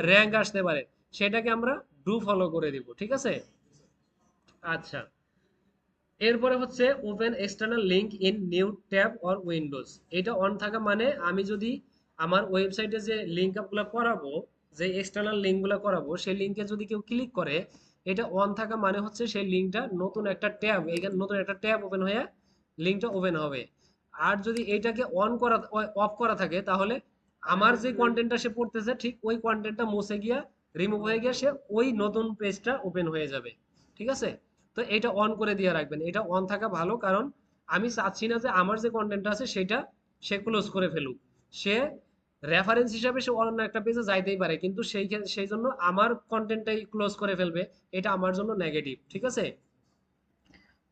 র্যাঙ্ক আসতে পারে, সেটাকে আমরা ডু ফলো করে দিব। ঠিক আছে, আচ্ছা। এরপরে হচ্ছে open external link in new tab or Windows. এটা অন থাকা মানে আমি যদি আমার ওয়েবসাইটে যে লিঙ্ক আপগুলো করাবো, যে এক্সটার্নাল লিঙ্কগুলো করাবো, সেই লিঙ্কে যদি কেউ ক্লিক করে, এটা অন থাকা মানে হচ্ছে সেই লিঙ্কটা নতুন একটা ট্যাব, এখানে নতুন একটা ট্যাব ওপেন হয়ে লিঙ্কটা ওপেন হবে। আর যদি এইটাকে অন করা অফ করা থাকে, তাহলে আমার যে কন্টেন্টটা সে পড়তেছে ঠিক ওই কন্টেন্টটা মুছে গিয়া রিমুভ হয়ে গিয়ে সে ওই নতুন পেজটা ওপেন হয়ে যাবে। ঠিক আছে, তো এটা অন করে দিয়ে রাখবেন, এটা অন থাকা ভালো। কারণ আমি চাচ্ছি না যে আমার যে কন্টেন্ট আছে সেটা সে ক্লোজ করে ফেলুক। সে রেফারেন্স হিসাবে সে অন্য একটা পেজে যাইতেই পারে, কিন্তু সেই জন্য আমার কন্টেন্টটাই ক্লোজ করে ফেলবে, এটা আমার জন্য নেগেটিভ। ঠিক আছে,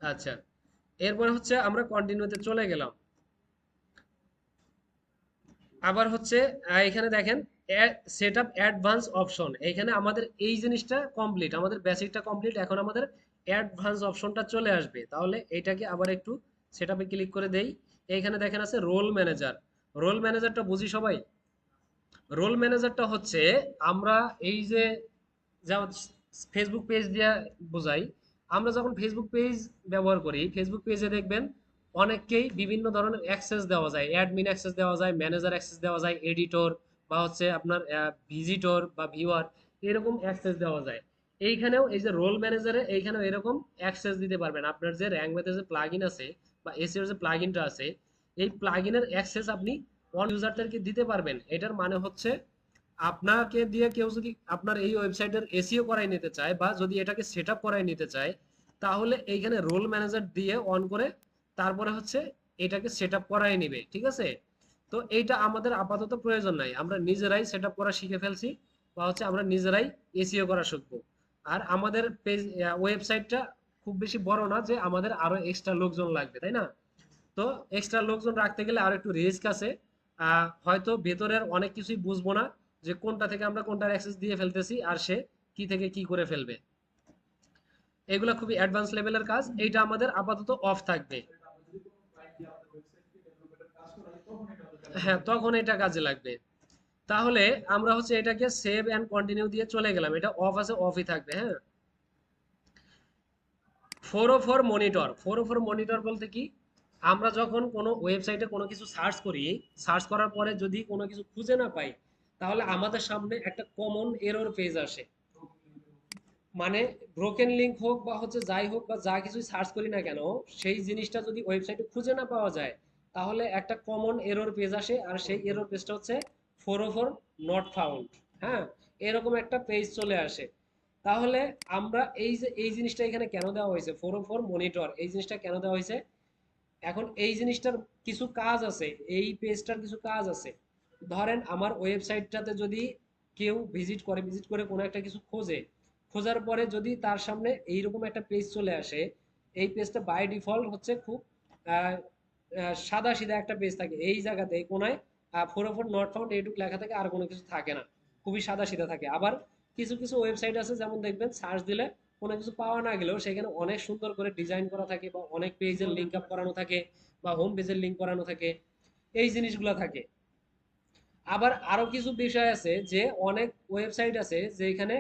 আচ্ছা। এরপরে হচ্ছে আমরা কন্টিনিউতে চলে গেলাম। আবার হচ্ছে এখানে দেখেন সেট আপ অ্যাডভান্স অপশন, এখানে আমাদের এই জিনিসটা কমপ্লিট, আমাদের বেসিকটা কমপ্লিট, এখন আমাদের অ্যাডভান্স অপশনটা চলে আসবে। তাহলে এটাকে আবার একটু সেট আপে ক্লিক করে দেই। এইখানে দেখেন আছে রোল ম্যানেজার। রোল ম্যানেজারটা বুঝি সবাই? রোল ম্যানেজারটা হচ্ছে আমরা এই যে যা ফেসবুক পেজ দিয়ে বোঝাই, আমরা যখন ফেসবুক পেজ ব্যবহার করি, ফেসবুক পেজে দেখবেন অনেককেই বিভিন্ন ধরনের অ্যাক্সেস দেওয়া যায়, অ্যাডমিন অ্যাক্সেস দেওয়া যায়, ম্যানেজার অ্যাক্সেস দেওয়া যায়, এডিটর বা হচ্ছে আপনার ভিজিটর বা ভিউয়ার, এরকম অ্যাক্সেস দেওয়া যায়। এইখানেও এই যে রোল ম্যানেজারে এইখানেও এরকম অ্যাক্সেস দিতে পারবেন। আপনার যে র্যাঙ্ক ম্যাথের যে প্লাগইন আছে বা এসইওর যে প্লাগইনটা আছে, এই প্লাগইনের অ্যাক্সেস আপনি অন ইউজারদেরকে দিতে পারবেন। এটার মানে হচ্ছে আপনাকে দিয়ে কেউ যদি আপনার এই ওয়েবসাইটের এসইও করাই নিতে চায় বা যদি এটাকে সেট আপ করাই নিতে চায়, তাহলে এইখানে রোল ম্যানেজার দিয়ে অন করে তারপরে হচ্ছে এটাকে সেট আপ করাই নিবে। ঠিক আছে, তো এইটা আমাদের আপাতত প্রয়োজন নাই, আমরা নিজেরাই সেট আপ করা শিখে ফেলছি, বা হচ্ছে আমরা নিজেরাই এসইও করা শিখবো। আর আমাদের পেজ ওয়েবসাইটটা খুব বেশি বড় না যে আমাদের আরো এক্সট্রা লোকজন লাগবে, তাই না? তো এক্সট্রা লোকজন রাখতে গেলে আর একটু রিস্ক আছে। হয়তো ভেতরের অনেক কিছুই বুঝবো না, যে কোনটা থেকে আমরা কোনটার অ্যাক্সেস দিয়ে ফেলতেছি আর সে কি থেকে কি করে ফেলবে। এগুলা খুবই অ্যাডভান্স লেভেলের কাজ, এইটা আমাদের আপাতত অফ থাকবে। হ্যাঁ, তখন এটা কাজে লাগবে। তাহলে আমরা হচ্ছে এটাকে সেভ এন্ড কন্টিনিউ দিয়ে চলে গেলাম, এটা অফ আছে অফই থাকবে। হ্যাঁ, 404 মনিটর। 404 মনিটর বলতে কি, আমরা যখন কোনো ওয়েবসাইটে কোনো কিছু সার্চ করি, সার্চ করার পরে যদি কোনো কিছু খুঁজে না পাই, তাহলে আমাদের সামনে একটা কমন এরর পেজ আসে। মানে ব্রোকেন লিঙ্ক হোক বা হচ্ছে যাই হোক বা যা কিছু সার্চ করি না কেন, সেই জিনিসটা যদি ওয়েবসাইটে খুঁজে না পাওয়া যায়, তাহলে একটা কমন এরর পেজ আসে, আর সেই এরর পেজটা হচ্ছে 404 নট ফাউন্ড। হ্যাঁ, এরকম একটা পেজ চলে আসে। তাহলে আমরা এই যে এই জিনিসটা এখানে কেন দেওয়া হয়েছে, 404 মনিটর, এই জিনিসটা কেন দেওয়া হয়েছে? এখন এই জিনিসটার কিছু কাজ আছে, এই পেজটার কিছু কাজ আছে। ধরেন আমার ওয়েবসাইটটাতে যদি কেউ ভিজিট করে কোনো একটা কিছু খোঁজে, খোঁজার পরে যদি তার সামনে এইরকম একটা পেজ চলে আসে, এই পেজটা বাই ডিফল্ট হচ্ছে খুব সাদা সিধা একটা পেজ থাকে, এই জায়গাতে এই কোনায় 404 নট ফাউন্ড এইটুকু লেখা থাকে, আর কোনো কিছু থাকে না, খুবই সাদা সিধা থাকে। আবার কিছু কিছু ওয়েবসাইট আছে যেমন দেখবেন সার্চ দিলে কোনো কিছু পাওয়া না গেলেও সেখানে অনেক সুন্দর করে ডিজাইন করা থাকে, বা অনেক পেজের লিঙ্ক আপ করানো থাকে, বা হোম পেজের লিঙ্ক করানো থাকে, এই জিনিসগুলো থাকে। আবার আরো কিছু বিষয় আছে যে অনেক ওয়েবসাইট আছে যেখানে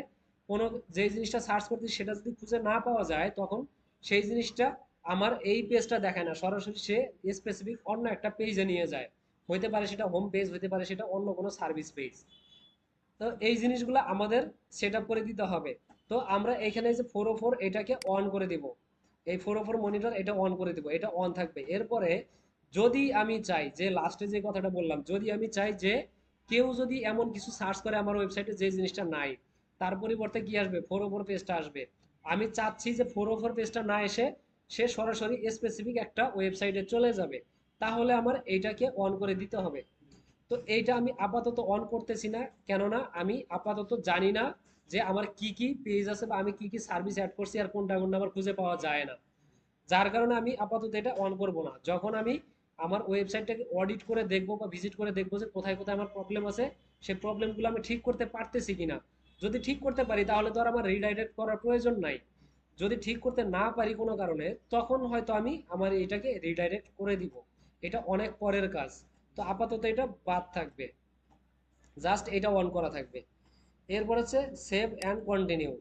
কোনো যে জিনিসটা সার্চ করতে সেটা যদি খুঁজে না পাওয়া যায়, তখন সেই জিনিসটা আমার এই পেজটা দেখায় না, সরাসরি সে স্পেসিফিক অন্য একটা পেজে নিয়ে যায়। হইতে পারে সেটা হোম পেজ, হইতে পারে সেটা অন্য কোনো সার্ভিস পেজ। তো এই জিনিসগুলো আমাদের সেট আপ করে দিতে হবে। তো আমরা এখানে যে 404 এটাকে অন করে দিব, এই 404 মনিটর এটা অন করে দিব, এটা অন থাকবে। এরপরে যদি আমি চাই যে লাস্টে যে কথাটা বললাম, যদি আমি চাই যে কেউ যদি এমন কিছু সার্চ করে আমার ওয়েবসাইটে যে জিনিসটা নাই, তার পরিবর্তে কি আসবে, 404 পেজটা আসবে। আমি চাচ্ছি যে 404 পেজটা না এসে সে সরাসরি স্পেসিফিক একটা ওয়েবসাইটে চলে যাবে, তাহলে আমার এইটাকে অন করে দিতে হবে। তো এইটা আমি আপাতত অন করতেছি না, কেননা আমি আপাতত জানি না যে আমার কি কি পেজ আছে বা আমি কি কি সার্ভিস অ্যাড করছি আর কোনটা কোনটা আমার খুঁজে পাওয়া যায় না। যার কারণে আমি আপাতত এটা অন করব না। যখন আমি আমার ওয়েবসাইটটাকে অডিট করে দেখবো বা ভিজিট করে দেখবো যে কোথায় কোথায় আমার প্রবলেম আছে, সেই প্রবলেমগুলো আমি ঠিক করতে পারতেছি কিনা। যদি ঠিক করতে পারি তাহলে তো আর আমার রিডাইরেক্ট করার প্রয়োজন নাই। যদি ঠিক করতে না পারি কোনো কারণে, তখন হয়তো আমি আমার এটাকে রিডাইরেক্ট করে দিব। এটা অনেক পরের কাজ। তো আপাতত এটা বাদ থাকবে, জাস্ট এটা অন করা থাকবে। এরপর হচ্ছে সেভ অ্যান্ড কন্টিনিউ।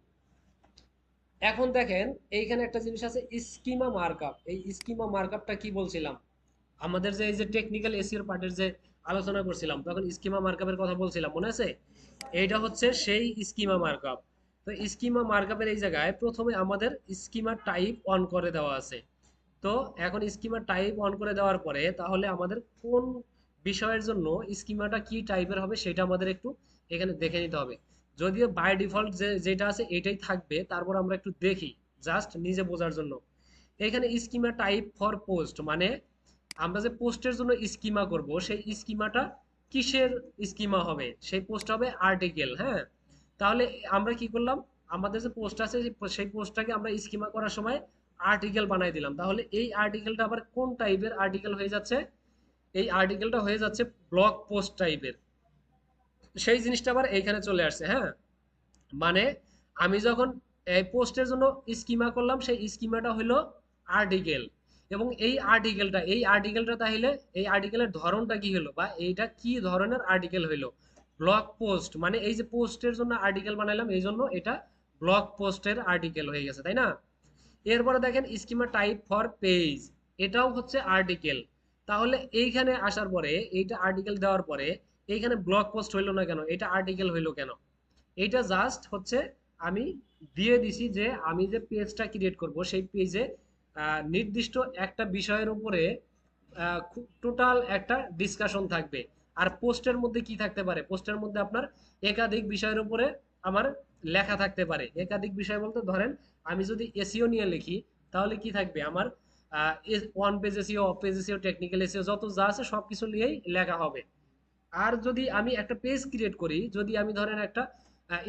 এখন দেখেন এইখানে একটা জিনিস আছে, স্কিমা মার্কআপ। এই স্কিমা মার্কআপটা কি বলছিলাম, আমাদের যে এই যে টেকনিক্যাল এসিওর পার্টের যে আলোচনা করছিলাম তখন স্কিমা মার্কআপের কথা বলছিলাম, মনে আছে? এইটা হচ্ছে সেই স্কিমা মার্কআপ। তো স্কিমা মার্কআপের এই জায়গায় প্রথমে আমাদের স্কিমা টাইপ অন করে দেওয়া আছে। তো এখন স্কিমা টাইপ অন করে দেওয়ার পরে তাহলে আমাদের কোন বিষয়ের জন্য স্কিমাটা কি টাইপের হবে সেটা আমাদের একটু এখানে দেখে নিতে হবে। যদিও বাই ডিফল্ট যেটা আছে এটাই থাকবে, তারপর আমরা একটু দেখি জাস্ট নিজে বোঝার জন্য। এখানে স্কিমা টাইপ ফর পোস্ট মানে আমরা যে পোস্টের জন্য স্কিমা করব সেই স্কিমাটা কিসের স্কিমা হবে, সেই পোস্ট হবে আর্টিকেল। হ্যাঁ, তাহলে আমরা কি করলাম, আমাদের যে পোস্ট আছে সেই পোস্টটাকে আমরা স্কিমা করার সময় আর্টিকেল বানাই দিলাম। তাহলে এই আর্টিকেলটা আবার কোন টাইপের আর্টিকেল হয়ে যাচ্ছে, এই আর্টিকেলটা হয়ে যাচ্ছে ব্লগ পোস্ট টাইপের। সেই জিনিসটা আবার এইখানে চলে আসছে। হ্যাঁ, মানে আমি যখন এই পোস্টের জন্য স্কিমা করলাম সেই স্কিমাটা হলো আর্টিকেল, এবং এই আর্টিকেলটা তাহলে এই আর্টিকেলের ধরনটা কি হলো বা এইটা কি ধরনের আর্টিকেল হইলো, ব্লগ পোস্ট। মানে এই যে পোস্টের জন্য আর্টিকেল বানাইলাম এই জন্য এটা ব্লগ পোস্টের আর্টিকেল হয়ে গেছে, তাই না? এরপরে দেখেন স্কিমা টাইপ ফর পেজ, এটাও হচ্ছে আর্টিকেল। তাহলে এইখানে আসার পরে এইটা আর্টিকেল দেওয়ার পরে এইখানে ব্লগ পোস্ট হইলো না কেন, এটা আর্টিকেল হইলো কেন? এইটা জাস্ট হচ্ছে আমি দিয়ে দিছি যে আমি যে পেজটা ক্রিয়েট করব সেই পেজে নির্দিষ্ট একটা বিষয়ের উপরে টোটাল একটা ডিসকাশন থাকবে। আর পোস্টের মধ্যে কি থাকতে পারে, পোস্টের মধ্যে আপনার একাধিক বিষয়ের উপরে আমার লেখা থাকতে পারে। একাধিক বিষয় বলতে ধরেন আমি যদি এসইও নিয়ে লিখি তাহলে কি থাকবে আমার, one page SEO, of page SEO, technical SEO, যত যা আছে সবকিছু নিয়েই লেখা হবে। আর যদি আমি একটা পেজ ক্রিয়েট করি, যদি আমি ধরেন একটা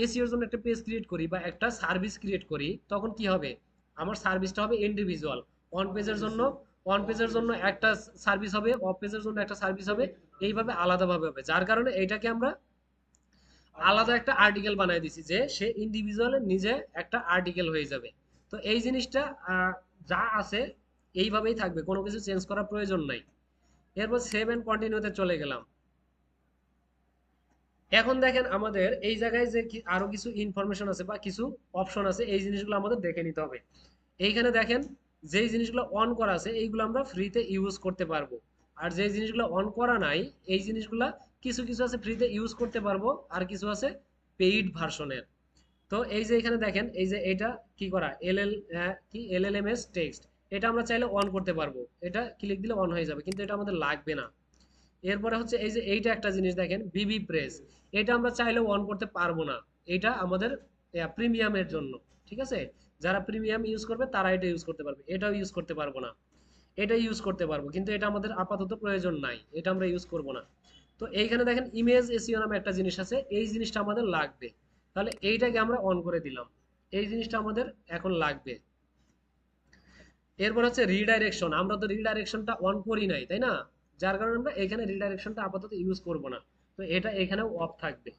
এসইওর জন্য একটা পেজ ক্রিয়েট করি বা একটা সার্ভিস ক্রিয়েট করি, তখন কি হবে, আমার সার্ভিসটা হবে ইন্ডিভিজুয়াল। অন পেজের জন্য অন পেজের জন্য একটা সার্ভিস হবে, অফ পেজের জন্য একটা সার্ভিস হবে, এইভাবে আলাদাভাবে হবে। যার কারণে এইটাকে আমরা আলাদা একটা আর্টিকেল বানাই দিছি যে সে ইন্ডিভিজুয়াল নিজে একটা আর্টিকেল হয়ে যাবে। তো এই জিনিসটা যা আছে এইভাবেই থাকবে, কোনো কিছু চেঞ্জ করার প্রয়োজন নাই। এরপর সেভ এন্ড কন্টিনিউতে চলে গেলাম। এখন দেখেন আমাদের এই জায়গায় যে আরো কিছু ইনফরমেশন আছে বা কিছু অপশন আছে, এই জিনিসগুলো আমাদের দেখে নিতে হবে। এইখানে দেখেন যেই জিনিসগুলো অন করা আছে এইগুলো আমরা ফ্রিতে ইউজ করতে পারবো, আর যেই জিনিসগুলো অন করা নাই এই জিনিসগুলা কিছু কিছু আছে ফ্রিতে ইউজ করতে পারবো, আর কিছু আছে পেইড ভার্সনের। তো এই যে এখানে দেখেন এই যে এটা কি করা, এলএলএমএস টেক্সট, এটা আমরা চাইলে অন করতে পারবো, এটা ক্লিক দিলে অন হয়ে যাবে, কিন্তু এটা আমাদের লাগবে না। এরপরে হচ্ছে এই যে এইটা একটা জিনিস দেখেন বিবি প্রেস, এটা আমরা চাইলেও অন করতে পারবো না, এটা আমাদের প্রিমিয়ামের জন্য। ঠিক আছে, যারা প্রিমিয়াম ইউজ করবে তারা এটা ইউজ করতে পারবে, এটাও ইউজ করতে পারবো না। এটা ইউজ করতে পারবো কিন্তু এটা আমাদের আপাতত প্রয়োজন নাই, এটা আমরা ইউজ করব না। তো এইখানে দেখেন ইমেজ এসইও নামে একটা জিনিস আছে, এই জিনিসটা আমাদের লাগবে। তাহলে এইটাকে আমরা অন করে দিলাম, এই জিনিসটা আমাদের এখন লাগবে। এরপর হচ্ছে রিডাইরেকশন, আমরা তো রিডাইরেকশনটা অন করি নাই, তাই না? যার কারণে আমরা এখানে রিডাইরেকশনটা আপাতত ইউজ করব না। তো এটা এখানেও অফ থাকবে।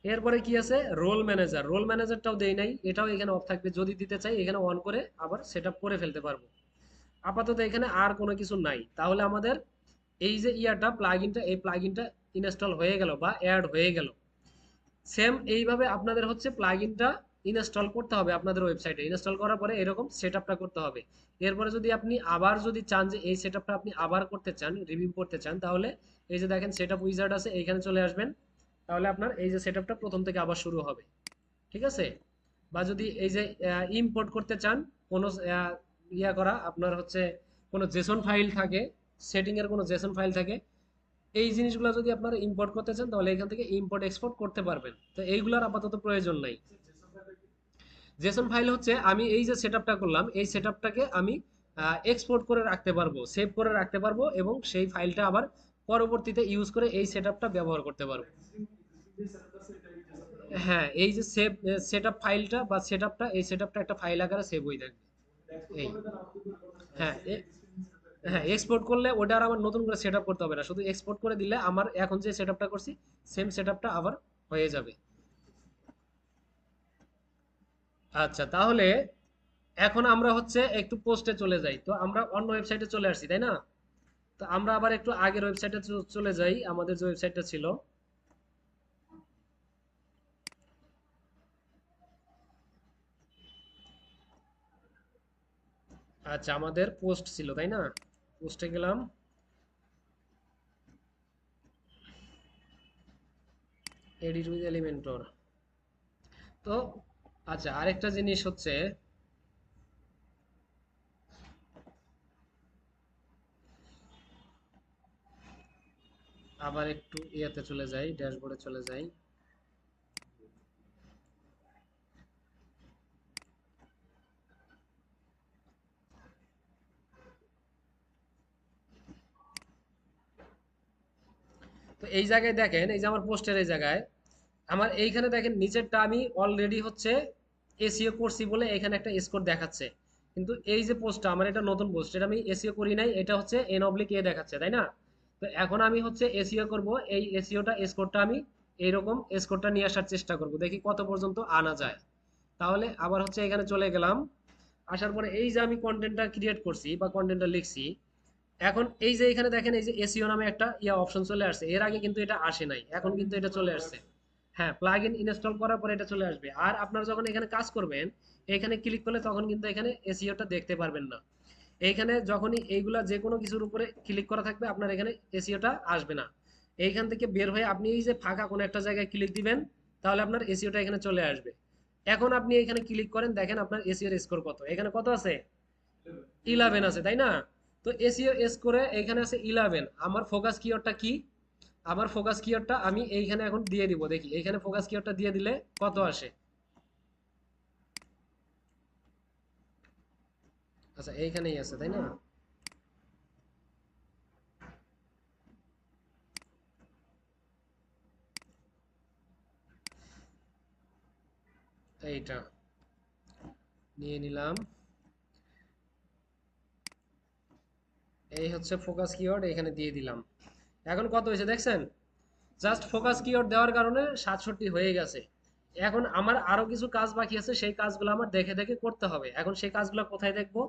এরপরে কি আছে, রোল ম্যানেজার, রোল ম্যানেজারটাও দেই নাই, এটাও এখানে অফ থাকবে। যদি দিতে চাই এখানে অন করে আবার সেটআপ করে ফেলতে পারবো। আপাতত এখানে আর কোনো কিছু নাই। তাহলে আমাদের এই যে ইয়াটা প্লাগইনটা, এই প্লাগইনটা ইনস্টল হয়ে গেল বা অ্যাড হয়ে গেল। সেম এইভাবে আপনাদের হচ্ছে প্লাগইনটা ইনস্টল করতে হবে আপনাদের ওয়েবসাইটে। ইনস্টল করার পরে এরকম সেটআপটা করতে হবে। এরপরে যদি আপনি আবার যদি চান যে এই সেটআপটা আপনি আবার করতে চান, রিভিউ করতে চান, তাহলে এই যে দেখেন সেটআপ উইজার্ড আছে, এইখানে চলে আসবেন। তাহলে আপনার এই যে সেটআপটা প্রথম থেকে আবার শুরু হবে। ঠিক আছে? বা যদি এই যে ইম্পোর্ট করতে চান কোনো ইয়া করা আপনার হচ্ছে কোনো জেসন ফাইল থাকে, সেটিং এর কোনো জেসন ফাইল থাকে, এই জিনিসগুলো যদি আপনারা ইম্পোর্ট করতে চান তাহলে এখান থেকে ইম্পোর্ট এক্সপোর্ট করতে পারবেন। তো এইগুলোর আপাতত প্রয়োজন নাই। জেসন ফাইল হচ্ছে আমি এই যে সেটআপটা করলাম এই সেটআপটাকে আমি এক্সপোর্ট করে রাখতে পারবো, সেভ করে রাখতে পারবো, এবং সেই ফাইলটা আবার পরবর্তীতে ইউজ করে এই সেটআপটা ব্যবহার করতে পারবো। হ্যাঁ, এই যে সেটআপ ফাইলটা বা সেটআপটা, এই সেটআপটা একটা ফাইল আকারে সেভ হয়ে থাকবে। এই হ্যাঁ হ্যাঁ, এক্সপোর্ট করলে ওটা আর আমার নতুন করে সেটআপ করতে হবে না, শুধু এক্সপোর্ট করে দিলে আমার এখন যে সেটআপটা করছি সেম সেটআপটা আবার হয়ে যাবে। আচ্ছা, তাহলে এখন আমরা হচ্ছে একটু পোস্টে চলে যাই, তো আমরা অন্য ওয়েবসাইটে চলে আসছি তাই না? তো আমরা আবার একটু আগের ওয়েবসাইটে চলে যাই, আমাদের যে ওয়েবসাইটটা ছিল। আচ্ছা, আমাদের পোস্ট ছিল তাই না? পোস্টে গেলাম, এডিট উইথ এলিমেন্টর। তো আচ্ছা, আরেকটা জিনিস হচ্ছে, আবার একটু ইয়েতে চলে যাই, ড্যাশবোর্ডে চলে যাই। তো এই জায়গায় দেখেন, এই যে আমার পোস্টের এই জায়গায় আমার এইখানে দেখেন নিচেরটা আমি অলরেডি হচ্ছে এসইও করছি বলে এখানে একটা স্কোর দেখাচ্ছে। কিন্তু এই যে পোস্টটা আমার, এটা নতুন পোস্ট, এটা আমি এসইও করি নাই, এটা হচ্ছে এন অবলিক এ দেখাচ্ছে তাই না? তো এখন আমি হচ্ছে এসইও করব, এই এসইওটা স্কোরটা আমি এইরকম স্কোরটা নিয়ে আসার চেষ্টা করব, দেখি কত পর্যন্ত আনা যায়। তাহলে আবার হচ্ছে এখানে চলে গেলাম, আসার পরে এই যে আমি কন্টেন্টটা ক্রিয়েট করছি বা কন্টেন্টটা লিখছি, এখন এই যে এখানে দেখেন এই যে এসইও নামে একটা অপশন চলে আসছে, এর আগে কিন্তু এটা আসে নাই, এখন কিন্তু এটা চলে আসছে। হ্যাঁ, প্লাগইন ইনস্টল করার পরে এটা চলে আসবে। আর আপনারা যখন এখানে কাজ করবেন, এখানে ক্লিক করলে তখন কিন্তু এখানে এসইওটা দেখতে পারবেন না। এইখানে যখনই এইগুলা যে কোনো কিছুর উপরে ক্লিক করা থাকবে আপনার এখানে এসইওটা আসবে না। এইখান থেকে বের হয়ে আপনি এই যে ফাঁকা কোনো একটা জায়গায় ক্লিক দিবেন, তাহলে আপনার এসইওটা এখানে চলে আসবে। এখন আপনি এখানে ক্লিক করেন, দেখেন আপনার এসইওর স্কোর কত, এখানে কত আছে? 11 আছে তাই না? তো এসইও স্কোরে এখানে আছে 11। আমার ফোকাস কিওয়ার্ডটা কি? আমার ফোকাস কিওয়ার্ডটা আমি এইখানে এখন দিয়ে দিব, দেখি এইখানে ফোকাস কিওয়ার্ডটা দিয়ে দিলে কত আসে। আচ্ছা, এইখানেই আছে তাই না? এইটা নিয়ে নিলাম, এই হচ্ছে ফোকাস কিওয়ার্ড, এখানে দিয়ে দিলাম। এখন কত হয়েছে দেখছেন? জাস্ট ফোকাস কিওয়ার্ড দেওয়ার কারণে 67 হয়ে গেছে। এখন আমার আরো কিছু কাজ বাকি আছে, সেই কাজগুলো আমার দেখে দেখে করতে হবে। এখন সেই কাজগুলো কোথায় দেখবো?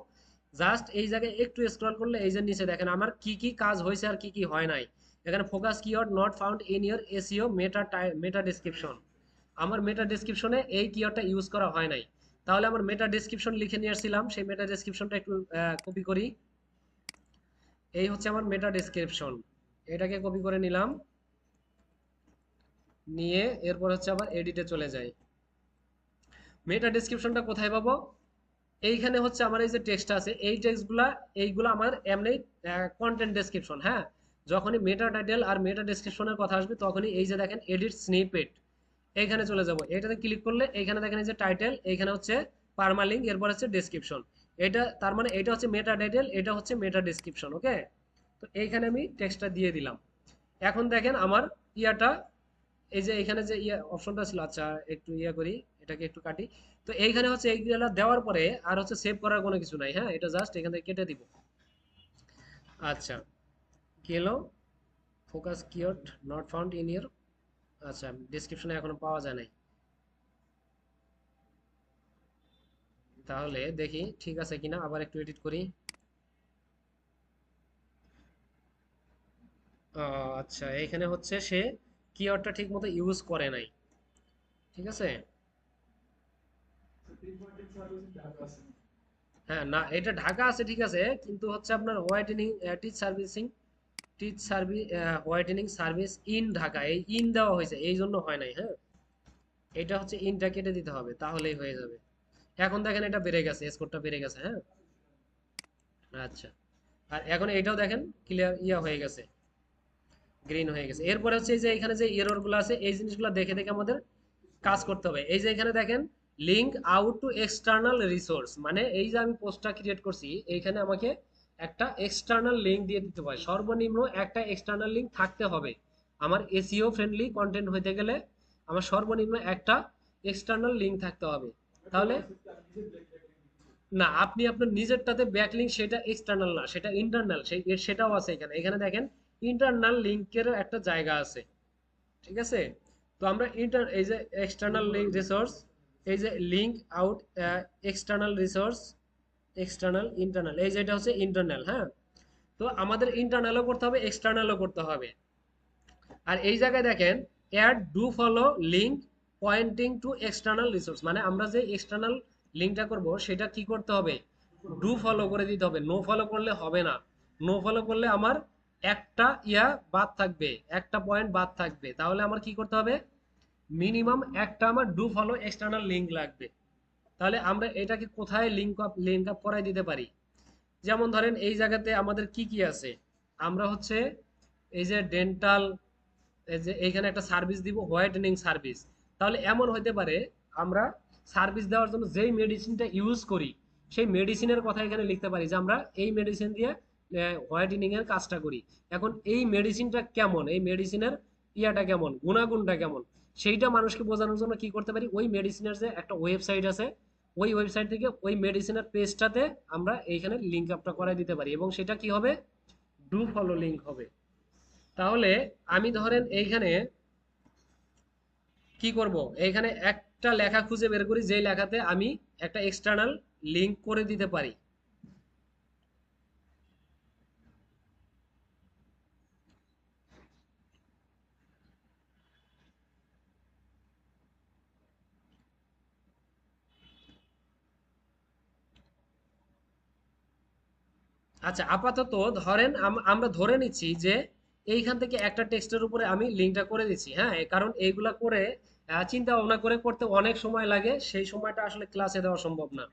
জাস্ট এই জায়গায় একটু স্ক্রল করলে এই যে নিচে দেখেন আমার কি কি কাজ হয়েছে আর কি কি হয় নাই। এখানে focus keyword not found in your SEO meta meta description, আমার মেটা ডেসক্রিপশনে এই কিওয়ার্ডটা ইউজ করা হয় নাই। তাহলে আমার মেটা ডেসক্রিপশন লিখে নিয়ে আসছিলাম, সেই মেটা ডেসক্রিপশনটা একটু কপি করি। এই হচ্ছে আমার মেটা ডেসক্রিপশন, এটাকে কপি করে নিলাম, নিয়ে এরপর হচ্ছে আবার এডিটে চলে যাই। মেটা ডেসক্রিপশনটা কোথায় পাবো? এইখানে হচ্ছে আমার এই যে টেক্সট আছে, এই টেক্সটগুলা এইগুলো আমার এমনি কন্টেন্ট ডেসক্রিপশন। হ্যাঁ, যখনই মেটা টাইটেল আর মেটা ডেসক্রিপশনের কথা আসবে তখনই এই যে দেখেন এডিট স্নিপেট, এইখানে চলে যাব। এটাতে ক্লিক করলে এইখানে দেখেন এই যে টাইটেল, এইখানে হচ্ছে পারমালিঙ্ক, এরপর হচ্ছে ডেসক্রিপশন। এটা তার মানে এটা হচ্ছে মেটা টাইটেল, এটা হচ্ছে মেটা ডেসক্রিপশন। ওকে, তো এইখানে আমি টেক্সটটা দিয়ে দিলাম। এখন দেখেন আমার ইয়াটা, এই যে এখানে যে ইয়া অপশনটা ছিল, আচ্ছা একটু ইয়া করি, এটাকে একটু কাটি। তো এইখানে হচ্ছে এইগুলা দেওয়ার পরে আর হচ্ছে সেভ করার কোনো কিছু নাই। হ্যাঁ, এটা জাস্ট এখান থেকে কেটে দিব। আচ্ছা, কি হলো? Focus keyword not found in ইয়ার, আচ্ছা ডেসক্রিপশনে এখনো পাওয়া যায় নাই। তাহলে দেখি ঠিক আছে কিনা, আবার একটু এডিট করি। আচ্ছা, এইখানে হচ্ছে সে কিওয়ার্ডটা ঠিক মতো ইউজ করে নাই। ঠিক আছে। হ্যাঁ, না এটা ঢাকা আছে ঠিক আছে, কিন্তু হচ্ছে আপনার whitening teach servicing, teach service whitening service in Dhaka, এই ইন দেওয়া হয়েছে এই জন্য হয় নাই। হ্যাঁ, এটা হচ্ছে ইনটা কেটে দিতে হবে, তাহলেই হয়ে যাবে। এখন দেখেন এটা বেড়ে গেছে, স্কোরটা বেড়ে গেছে। হ্যাঁ, আচ্ছা, আর এখন এইটাও দেখেন ক্লিয়ার ইয়া হয়ে গেছে, গ্রিন হয়ে গেছে। এরপরে হচ্ছে এই যে এখানে যে এরর গুলো আছে এই জিনিসগুলো দেখে দেখে আমাদের কাজ করতে হবে। এই যে এখানে দেখেন link out to external resource, মানে এই যে আমি পোস্টটা ক্রিয়েট করছি এইখানে আমাকে একটা এক্সটার্নাল লিঙ্ক দিয়ে দিতে হয়, সর্বনিম্ন একটা এক্সটার্নাল লিঙ্ক থাকতে হবে। আমার এসইও ফ্রেন্ডলি কন্টেন্ট হইতে গেলে আমার সর্বনিম্ন একটা এক্সটার্নাল লিঙ্ক থাকতে হবে। তাহলে না, আপনি আপনার নিজেরটাতে ব্যাকলিঙ্ক সেটা এক্সটার্নাল না, সেটা ইন্টারনাল, সেটাও আছে এখানে। এখানে দেখেন ইন্টারনাল লিঙ্কের একটা জায়গা আছে, ঠিক আছে? তো আমরা এই যে এক্সটার্নাল রিসোর্স, এই যে link out external resource, external internal, এই যেটা হচ্ছে ইন্টারনাল, হ্যাঁ। তো আমাদের ইন্টারনালও করতে হবে, এক্সটার্নালও করতে হবে। আর এই জায়গায় দেখেন add do follow link pointing to external resource, মানে আমরা যে এক্সটার্নাল লিঙ্কটা করব সেটা কি করতে হবে, ডু ফলো করে দিতে হবে। নো ফলো করলে হবে না। নো ফলো করলে আমার একটা বাদ থাকবে, একটা পয়েন্ট বাদ থাকবে। তাহলে আমার কি করতে হবে, মিনিমাম একটা আমার ডু ফলো এক্সটার্নাল লিঙ্ক লাগবে। তাহলে আমরা এটাকে কোথায় লিঙ্ক আপ করাই দিতে পারি? যেমন ধরেন এই জায়গাতে আমাদের কি কি আছে, আমরা হচ্ছে এই যে ডেন্টাল, এই যে এইখানে একটা সার্ভিস দিব, হোয়াইটেনিং সার্ভিস। তাহলে এমন হতে পারে আমরা সার্ভিস দেওয়ার জন্য যেই মেডিসিনটা ইউজ করি সেই মেডিসিনের কথা এখানে লিখতে পারি যে আমরা এই মেডিসিন দিয়ে হোয়াইটেনিং এর কাজটা করি। এখন এই মেডিসিনটা কেমন, এই মেডিসিনের কেমন, গুণাগুণটা কেমন, সেইটা মানুষকে বোঝানোর জন্য কি করতে পারি, ওই মেডিসিনের যে একটা ওয়েবসাইট আছে, ওই ওয়েবসাইট থেকে ওই মেডিসিনের পেজটাতে আমরা এইখানে লিঙ্ক আপটা করাই দিতে পারি, এবং সেটা কি হবে, ডু ফলো লিঙ্ক হবে। তাহলে আমি ধরেন এইখানে কি করব, এইখানে একটা লেখা খুঁজে বের করি যেই লেখাতে আমি একটা এক্সটার্নাল লিঙ্ক করে দিতে পারি। আচ্ছা, আপাতত ধরেন আমরা ধরে নিচ্ছি যে এইখান থেকে একটা টেক্সটের উপরে আমি লিঙ্কটা করে দিচ্ছি, হ্যাঁ। কারণ এইগুলা করে চিন্তা ভাবনা করে করতে অনেক সময় লাগে, সেই সময়টা আসলে ক্লাসে দেওয়া সম্ভব না।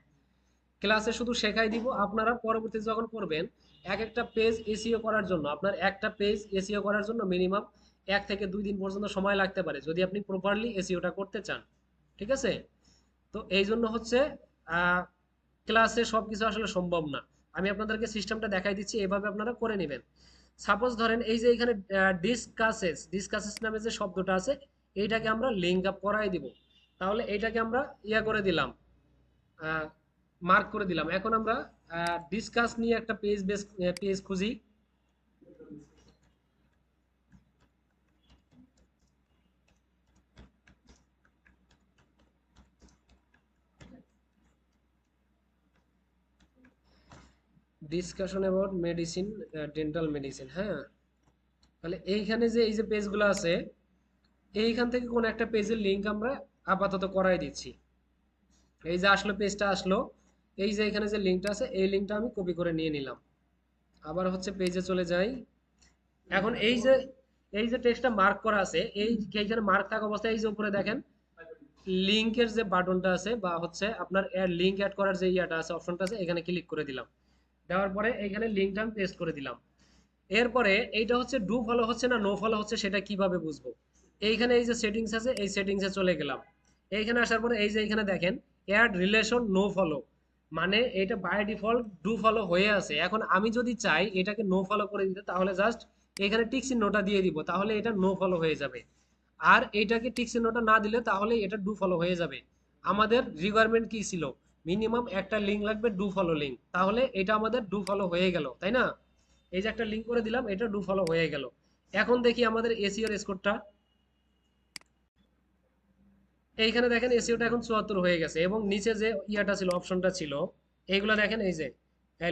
ক্লাসে শুধু শেখাই দিব, আপনারা পরবর্তী যখন করবেন এক একটা পেজ এসইও করার জন্য, আপনার একটা পেজ এসইও করার জন্য মিনিমাম 1 থেকে 2 দিন পর্যন্ত সময় লাগতে পারে যদি আপনি প্রপারলি এসইওটা করতে চান, ঠিক আছে? তো এই জন্য হচ্ছে ক্লাসে সবকিছু আসলে সম্ভব না। আমি আপনাদেরকে সিস্টেমটা দেখাই দিচ্ছি, এভাবে আপনারা করে নেবেন। সাপোজ ধরেন এই যে এখানে ডিসকাসেস নামে যে শব্দটা আছে, এইটাকে আমরা লিঙ্ক আপ করাই দিব। তাহলে এইটাকে আমরা করে দিলাম, মার্ক করে দিলাম। এখন আমরা ডিসকাস নিয়ে একটা পেজ খুঁজি। Discussion about medicine, dental medicine, হ্যাঁ। তাহলে এইখানে যে এই যে পেজগুলো আছে, এইখান থেকে কোন একটা পেজের লিংক আমরা আপাতত করাই দিচ্ছি। এই যে আসলো, পেজটা আসলো, এই যে এখানে যে লিংকটা আছে এই লিংকটা আমি কপি করে নিয়ে নিলাম। আবার হচ্ছে পেজে চলে যাই। এখন এই যে টেক্সটটা মার্ক করা আছে, এইখানে মার্ক থাকা অবস্থায় এই যে উপরে দেখেন লিংকের যে বাটনটা আছে, বা হচ্ছে আপনার লিংক অ্যাড করার যে আছে, অপশনটা আছে, এখানে ক্লিক করে দিলাম। দেওয়ার পরে এখানে লিংকটা আমি পেস্ট করে দিলাম। এরপরে এইটা হচ্ছে ডু ফলো হচ্ছে না নো ফলো হচ্ছে সেটা কিভাবে বুঝবো? এইখানে এই যে সেটিংস আছে, এই সেটিংসে চলে গেলাম। এইখানে আসার পরে এই যে এখানে দেখেন অ্যাড রিলেশন নো ফলো, মানে এটা বাই ডিফল্ট ডু ফলো হয়ে আছে। এখন আমি যদি চাই এটাকে নো ফলো করে দিতে, তাহলে জাস্ট এখানে টিক চিহ্নটা দিয়ে দিব, তাহলে এটা নো ফলো হয়ে যাবে। আর এইটাকে টিক চিহ্নটা না দিলে তাহলে এটা ডু ফলো হয়ে যাবে। আমাদের রিকোয়ারমেন্ট কি ছিল, মিনিমাম একটা লিঙ্ক লাগবে ডু ফলো লিঙ্ক, তাহলে এটা আমাদের ডু ফলো হয়ে গেল, তাই না? এই যে একটা লিঙ্ক করে দিলাম, এটা ডু ফলো হয়ে গেল। এখন দেখি আমাদের এসইও এর স্কোরটা। এইখানে দেখেন এসইওটা এখন 74 হয়ে গেছে, এবং নিচে যে ছিল, অপশনটা ছিল, এইগুলা দেখেন, এই যে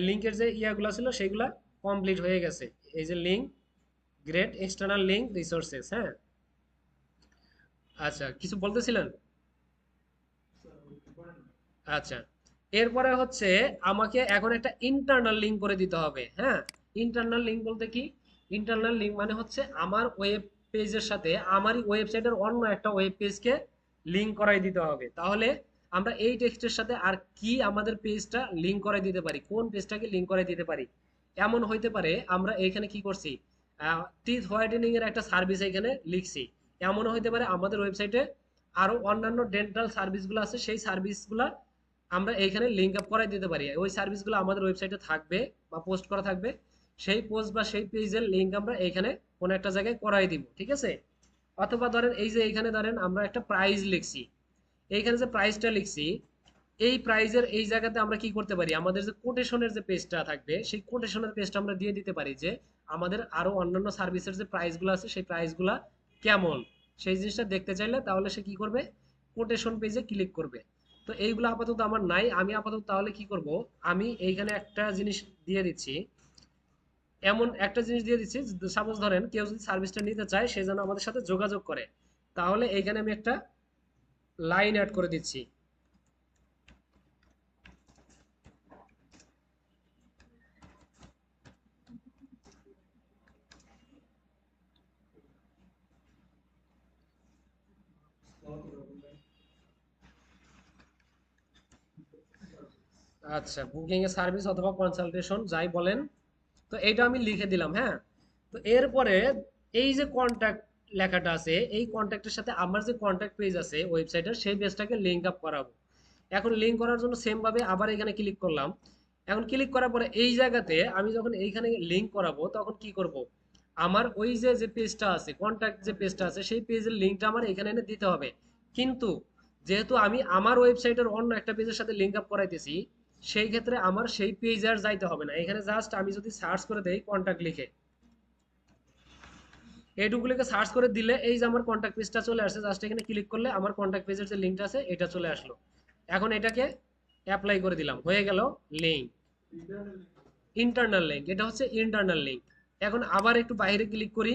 লিঙ্কের যে গুলা ছিল সেগুলা কমপ্লিট হয়ে গেছে। এই যে link, great external link resources, হ্যাঁ। আচ্ছা, কিছু বলতেছিলেন? আচ্ছা, এরপরে হচ্ছে আমাকে এখন একটা ইন্টারনাল লিঙ্ক করে দিতে হবে, হ্যাঁ। ইন্টারনাল লিঙ্ক বলতে কি, ইন্টারনাল লিঙ্ক মানে হচ্ছে আমার ওয়েব পেজের সাথে আমারই ওয়েবসাইটের অন্য একটা ওয়েব পেজকে লিঙ্ক করাই দিতে হবে। তাহলে আমরা এই টেক্সটের সাথে আর কি আমাদের পেজটা লিঙ্ক করাই দিতে পারি, কোন পেজটাকে লিঙ্ক করাই দিতে পারি? এমন হইতে পারে আমরা এখানে কি করছি, টিথ হোয়াইটেনিং এর একটা সার্ভিস এখানে লিখছি। এমনও হইতে পারে আমাদের ওয়েবসাইটে আরো অন্যান্য ডেন্টাল সার্ভিসগুলো আছে, সেই সার্ভিসগুলা আমরা এইখানে লিঙ্ক আপ করাই দিতে পারি। ওই সার্ভিসগুলো আমাদের ওয়েবসাইটে থাকবে বা পোস্ট করা থাকবে, সেই পোস্ট বা সেই পেজের লিঙ্ক আমরা এইখানে কোনো একটা জায়গায় করাই দিব, ঠিক আছে? অথবা ধরেন এই যে এইখানে ধরেন আমরা একটা প্রাইস লিখছি, এইখানে যে প্রাইসটা লিখছি, এই প্রাইজের এই জায়গাতে আমরা কি করতে পারি, আমাদের যে কোটেশনের যে পেজটা থাকবে সেই কোটেশনের পেজটা আমরা দিয়ে দিতে পারি যে আমাদের আরো অন্যান্য সার্ভিসের যে প্রাইসগুলো আছে সেই প্রাইসগুলো কেমন, সেই জিনিসটা দেখতে চাইলে তাহলে সে কি করবে, কোটেশন পেজে ক্লিক করবে। তো এইগুলো আপাতত আমার নাই, আমি আপাতত তাহলে কি করব, আমি এইখানে একটা জিনিস দিয়ে দিচ্ছি, এমন একটা জিনিস দিয়ে দিচ্ছি, সাপোজ ধরেন কেউ যদি সার্ভিসটা নিতে চায় সে যেন আমাদের সাথে যোগাযোগ করে, তাহলে এইখানে আমি একটা লাইন অ্যাড করে দিচ্ছি। আচ্ছা, বুকিং এ সার্ভিস অথবা কনসালটেশন যাই বলেন, তো এইটা আমি লিখে দিলাম, হ্যাঁ। তো এরপরে এই যে কন্ট্যাক্ট লেখাটা আছে, এই কন্ট্যাক্টের সাথে আমার যে কন্ট্যাক্ট পেজ আছে ওয়েবসাইটের, সেই পেজটাকে লিঙ্ক আপ করাবো। এখন লিঙ্ক করার জন্য সেম ভাবে আবার এখানে ক্লিক করলাম। এখন ক্লিক করার পরে এই জায়গাতে আমি যখন এইখানে লিঙ্ক করাবো তখন কি করব, আমার ওই যে যে পেজটা আছে, কন্ট্যাক্ট যে পেজটা আছে সেই পেজের লিঙ্কটা আমার এখানে এনে দিতে হবে। কিন্তু যেহেতু আমি আমার ওয়েবসাইটের অন্য একটা পেজের সাথে লিঙ্ক আপ করাইতেছি, সেই ক্ষেত্রে আমার সেই পেজে আর যাইতে হবে না। এখানে জাস্ট আমি যদি সার্চ করে দেই কন্ট্যাক্ট লিখে, এইটুকু লিখে সার্চ করে দিলে এই যে আমার কন্ট্যাক্ট পেজটা চলে আসছে, জাস্ট এখানে ক্লিক করলে আমার কন্ট্যাক্ট পেজের যে লিঙ্কটা আছে এটা চলে আসলো। এখন এটাকে অ্যাপ্লাই করে দিলাম, হয়ে গেল লিঙ্ক, ইন্টারনাল লিঙ্ক, এটা হচ্ছে ইন্টারনাল লিঙ্ক। এখন আবার একটু বাইরে ক্লিক করি,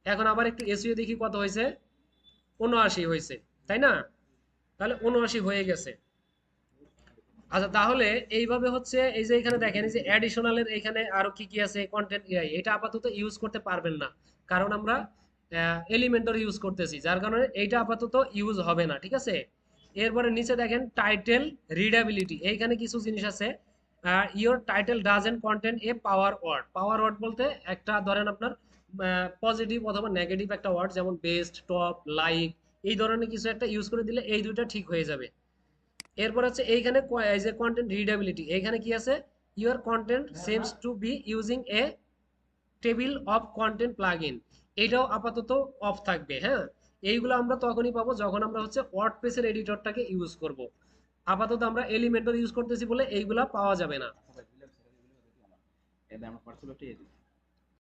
এখন আবার একটু এসইও দেখি কত হয়েছে, ৭৯ হয়েছে, তাই না? তাহলে ৭৯ হয়ে গেছে। আচ্ছা, তাহলে এইভাবে হচ্ছে এই যে এখানে দেখেন এই যে অ্যাডিশনালের এখানে আরো কি কি আছে, কন্টেন্ট এআই, এটা আপাতত ইউজ করতে পারবেন না, কারণ আমরা এলিমেন্টর ইউজ করতেছি, যার কারণে এইটা আপাতত ইউজ হবে না, ঠিক আছে। এরপরে নিচে দেখেন টাইটেল রিডাবিলিটি, এইখানে কিছু জিনিস আছে। Your title doesn't contain a power word, power word বলতে একটা ধরেন আপনার পজিটিভ অথবা নেগেটিভ একটা ওয়ার্ড, যেমন বেস্ট, টপ, লাইক, এই ধরনের কিছু একটা ইউজ করে দিলে এই দুইটা ঠিক হয়ে যাবে। এরপর হচ্ছে এইখানে এই যে কন্টেন্ট রিডেবিলিটি, এইখানে কি আছে, your content seems to B using a table of content plugin, এটাও আপাতত অফ থাকবে, হ্যাঁ। এইগুলো আমরা তখনই পাবো যখন আমরা হচ্ছে ওয়ার্ডপ্রেসের এডিটরটাকে ইউজ করব। আপাতত আমরা এলিমেন্টর ইউজ করতেছি বলে এইগুলা পাওয়া যাবে না।